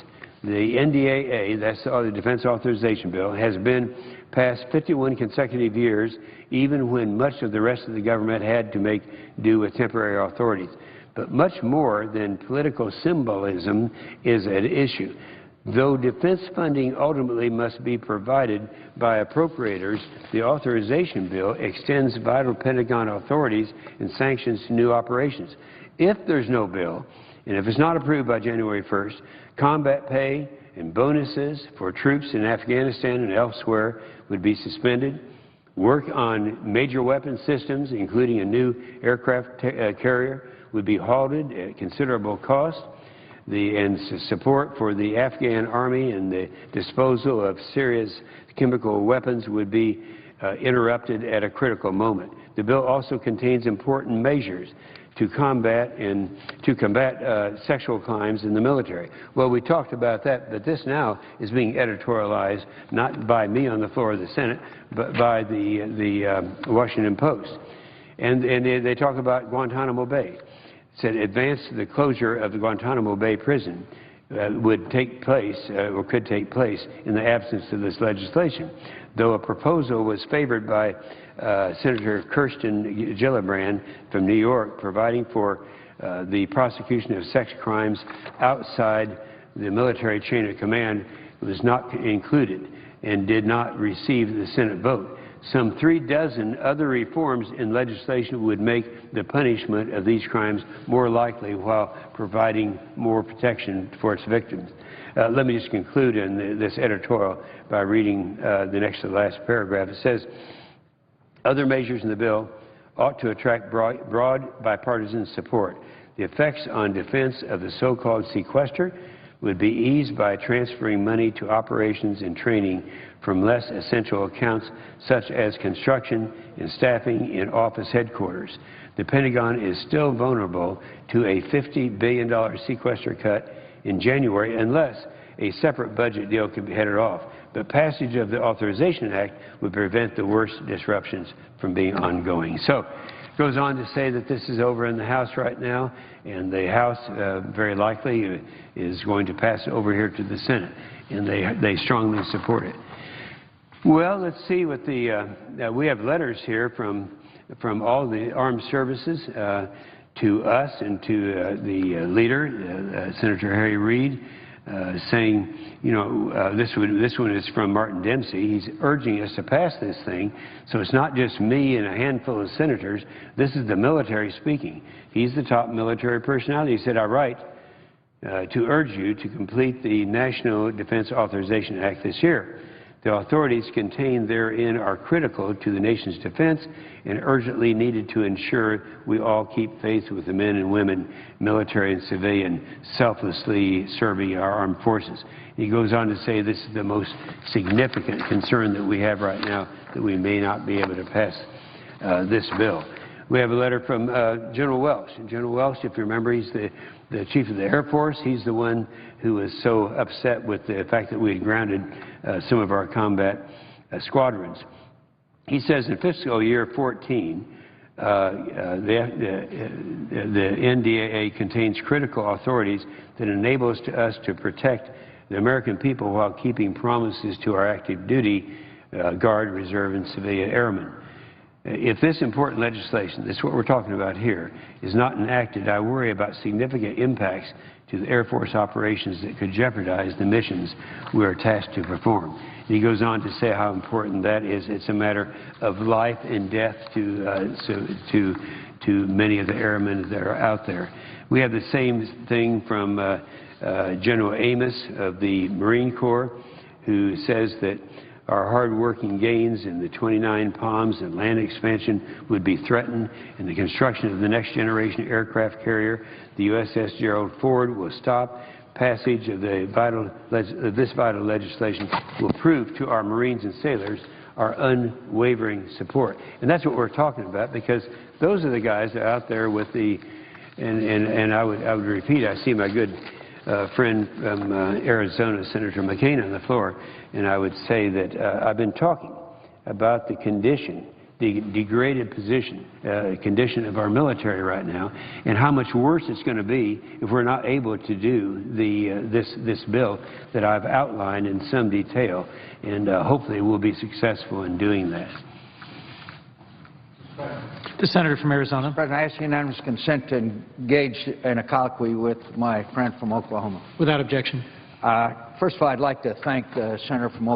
The NDAA, that's the Defense Authorization Bill, has been passed 51 consecutive years, even when much of the rest of the government had to make do with temporary authorities. But much more than political symbolism is at issue. Though defense funding ultimately must be provided by appropriators, the authorization bill extends vital Pentagon authorities and sanctions to new operations. If there's no bill, and if it's not approved by January 1st, combat pay and bonuses for troops in Afghanistan and elsewhere would be suspended. Work on major weapon systems, including a new aircraft carrier, would be halted at considerable cost. And support for the Afghan army and the disposal of serious chemical weapons would be interrupted at a critical moment. The bill also contains important measures to combat sexual crimes in the military. Well, we talked about that, but this now is being editorialized not by me on the floor of the Senate, but by the Washington Post. And they talk about Guantanamo Bay. It said advance the closure of the Guantanamo Bay prison would take place or could take place in the absence of this legislation. Though a proposal was favored by Senator Kirsten Gillibrand from New York, providing for the prosecution of sex crimes outside the military chain of command, was not included and did not receive the Senate vote. Some 36 other reforms in legislation would make the punishment of these crimes more likely while providing more protection for its victims. Let me just conclude in this editorial by reading the next to the last paragraph. It says, other measures in the bill ought to attract broad bipartisan support. The effects on defense of the so-called sequester would be eased by transferring money to operations and training from less essential accounts such as construction and staffing in office headquarters. The Pentagon is still vulnerable to a $50 billion sequester cut in January unless a separate budget deal can be headed off. But passage of the Authorization Act would prevent the worst disruptions from being ongoing. So it goes on to say that this is over in the House right now, and the House very likely is going to pass it over here to the Senate, and they strongly support it. Well, let's see what the we have letters here from all the armed services to us and to the leader, Senator Harry Reid, saying, you know, this one is from Martin Dempsey. He's urging us to pass this thing, so it's not just me and a handful of senators. This is the military speaking. He's the top military personality. He said, I write to urge you to complete the National Defense Authorization Act this year. The authorities contained therein are critical to the nation's defense and urgently needed to ensure we all keep faith with the men and women, military and civilian, selflessly serving our armed forces. He goes on to say this is the most significant concern that we have right now, that we may not be able to pass this bill. We have a letter from General Welsh. And General Welsh, if you remember, he's the Chief of the Air Force. He's the one who was so upset with the fact that we had grounded some of our combat squadrons. He says in fiscal year 14, the NDAA contains critical authorities that enable us to protect the American people while keeping promises to our active duty Guard, Reserve, and civilian airmen. If this important legislation, this is what we're talking about here, is not enacted, I worry about significant impacts to the Air Force operations that could jeopardize the missions we are tasked to perform. And he goes on to say how important that is. It's a matter of life and death to many of the airmen that are out there. We have the same thing from General Amos of the Marine Corps, who says that our hard-working gains in the 29 Palms and land expansion would be threatened, and the construction of the next-generation aircraft carrier, the USS Gerald Ford, will stop. Passage of this vital legislation will prove to our Marines and sailors our unwavering support. And that's what we're talking about, because those are the guys that are out there with the, and I would repeat, I see my good friend from Arizona, Senator McCain, on the floor, and I would say that I've been talking about the condition, the degraded condition of our military right now, and how much worse it's going to be if we're not able to do this bill that I've outlined in some detail, and hopefully we'll be successful in doing that. The Senator from Arizona. President, I ask unanimous consent to engage in a colloquy with my friend from Oklahoma. Without objection. First of all, I'd like to thank the Senator from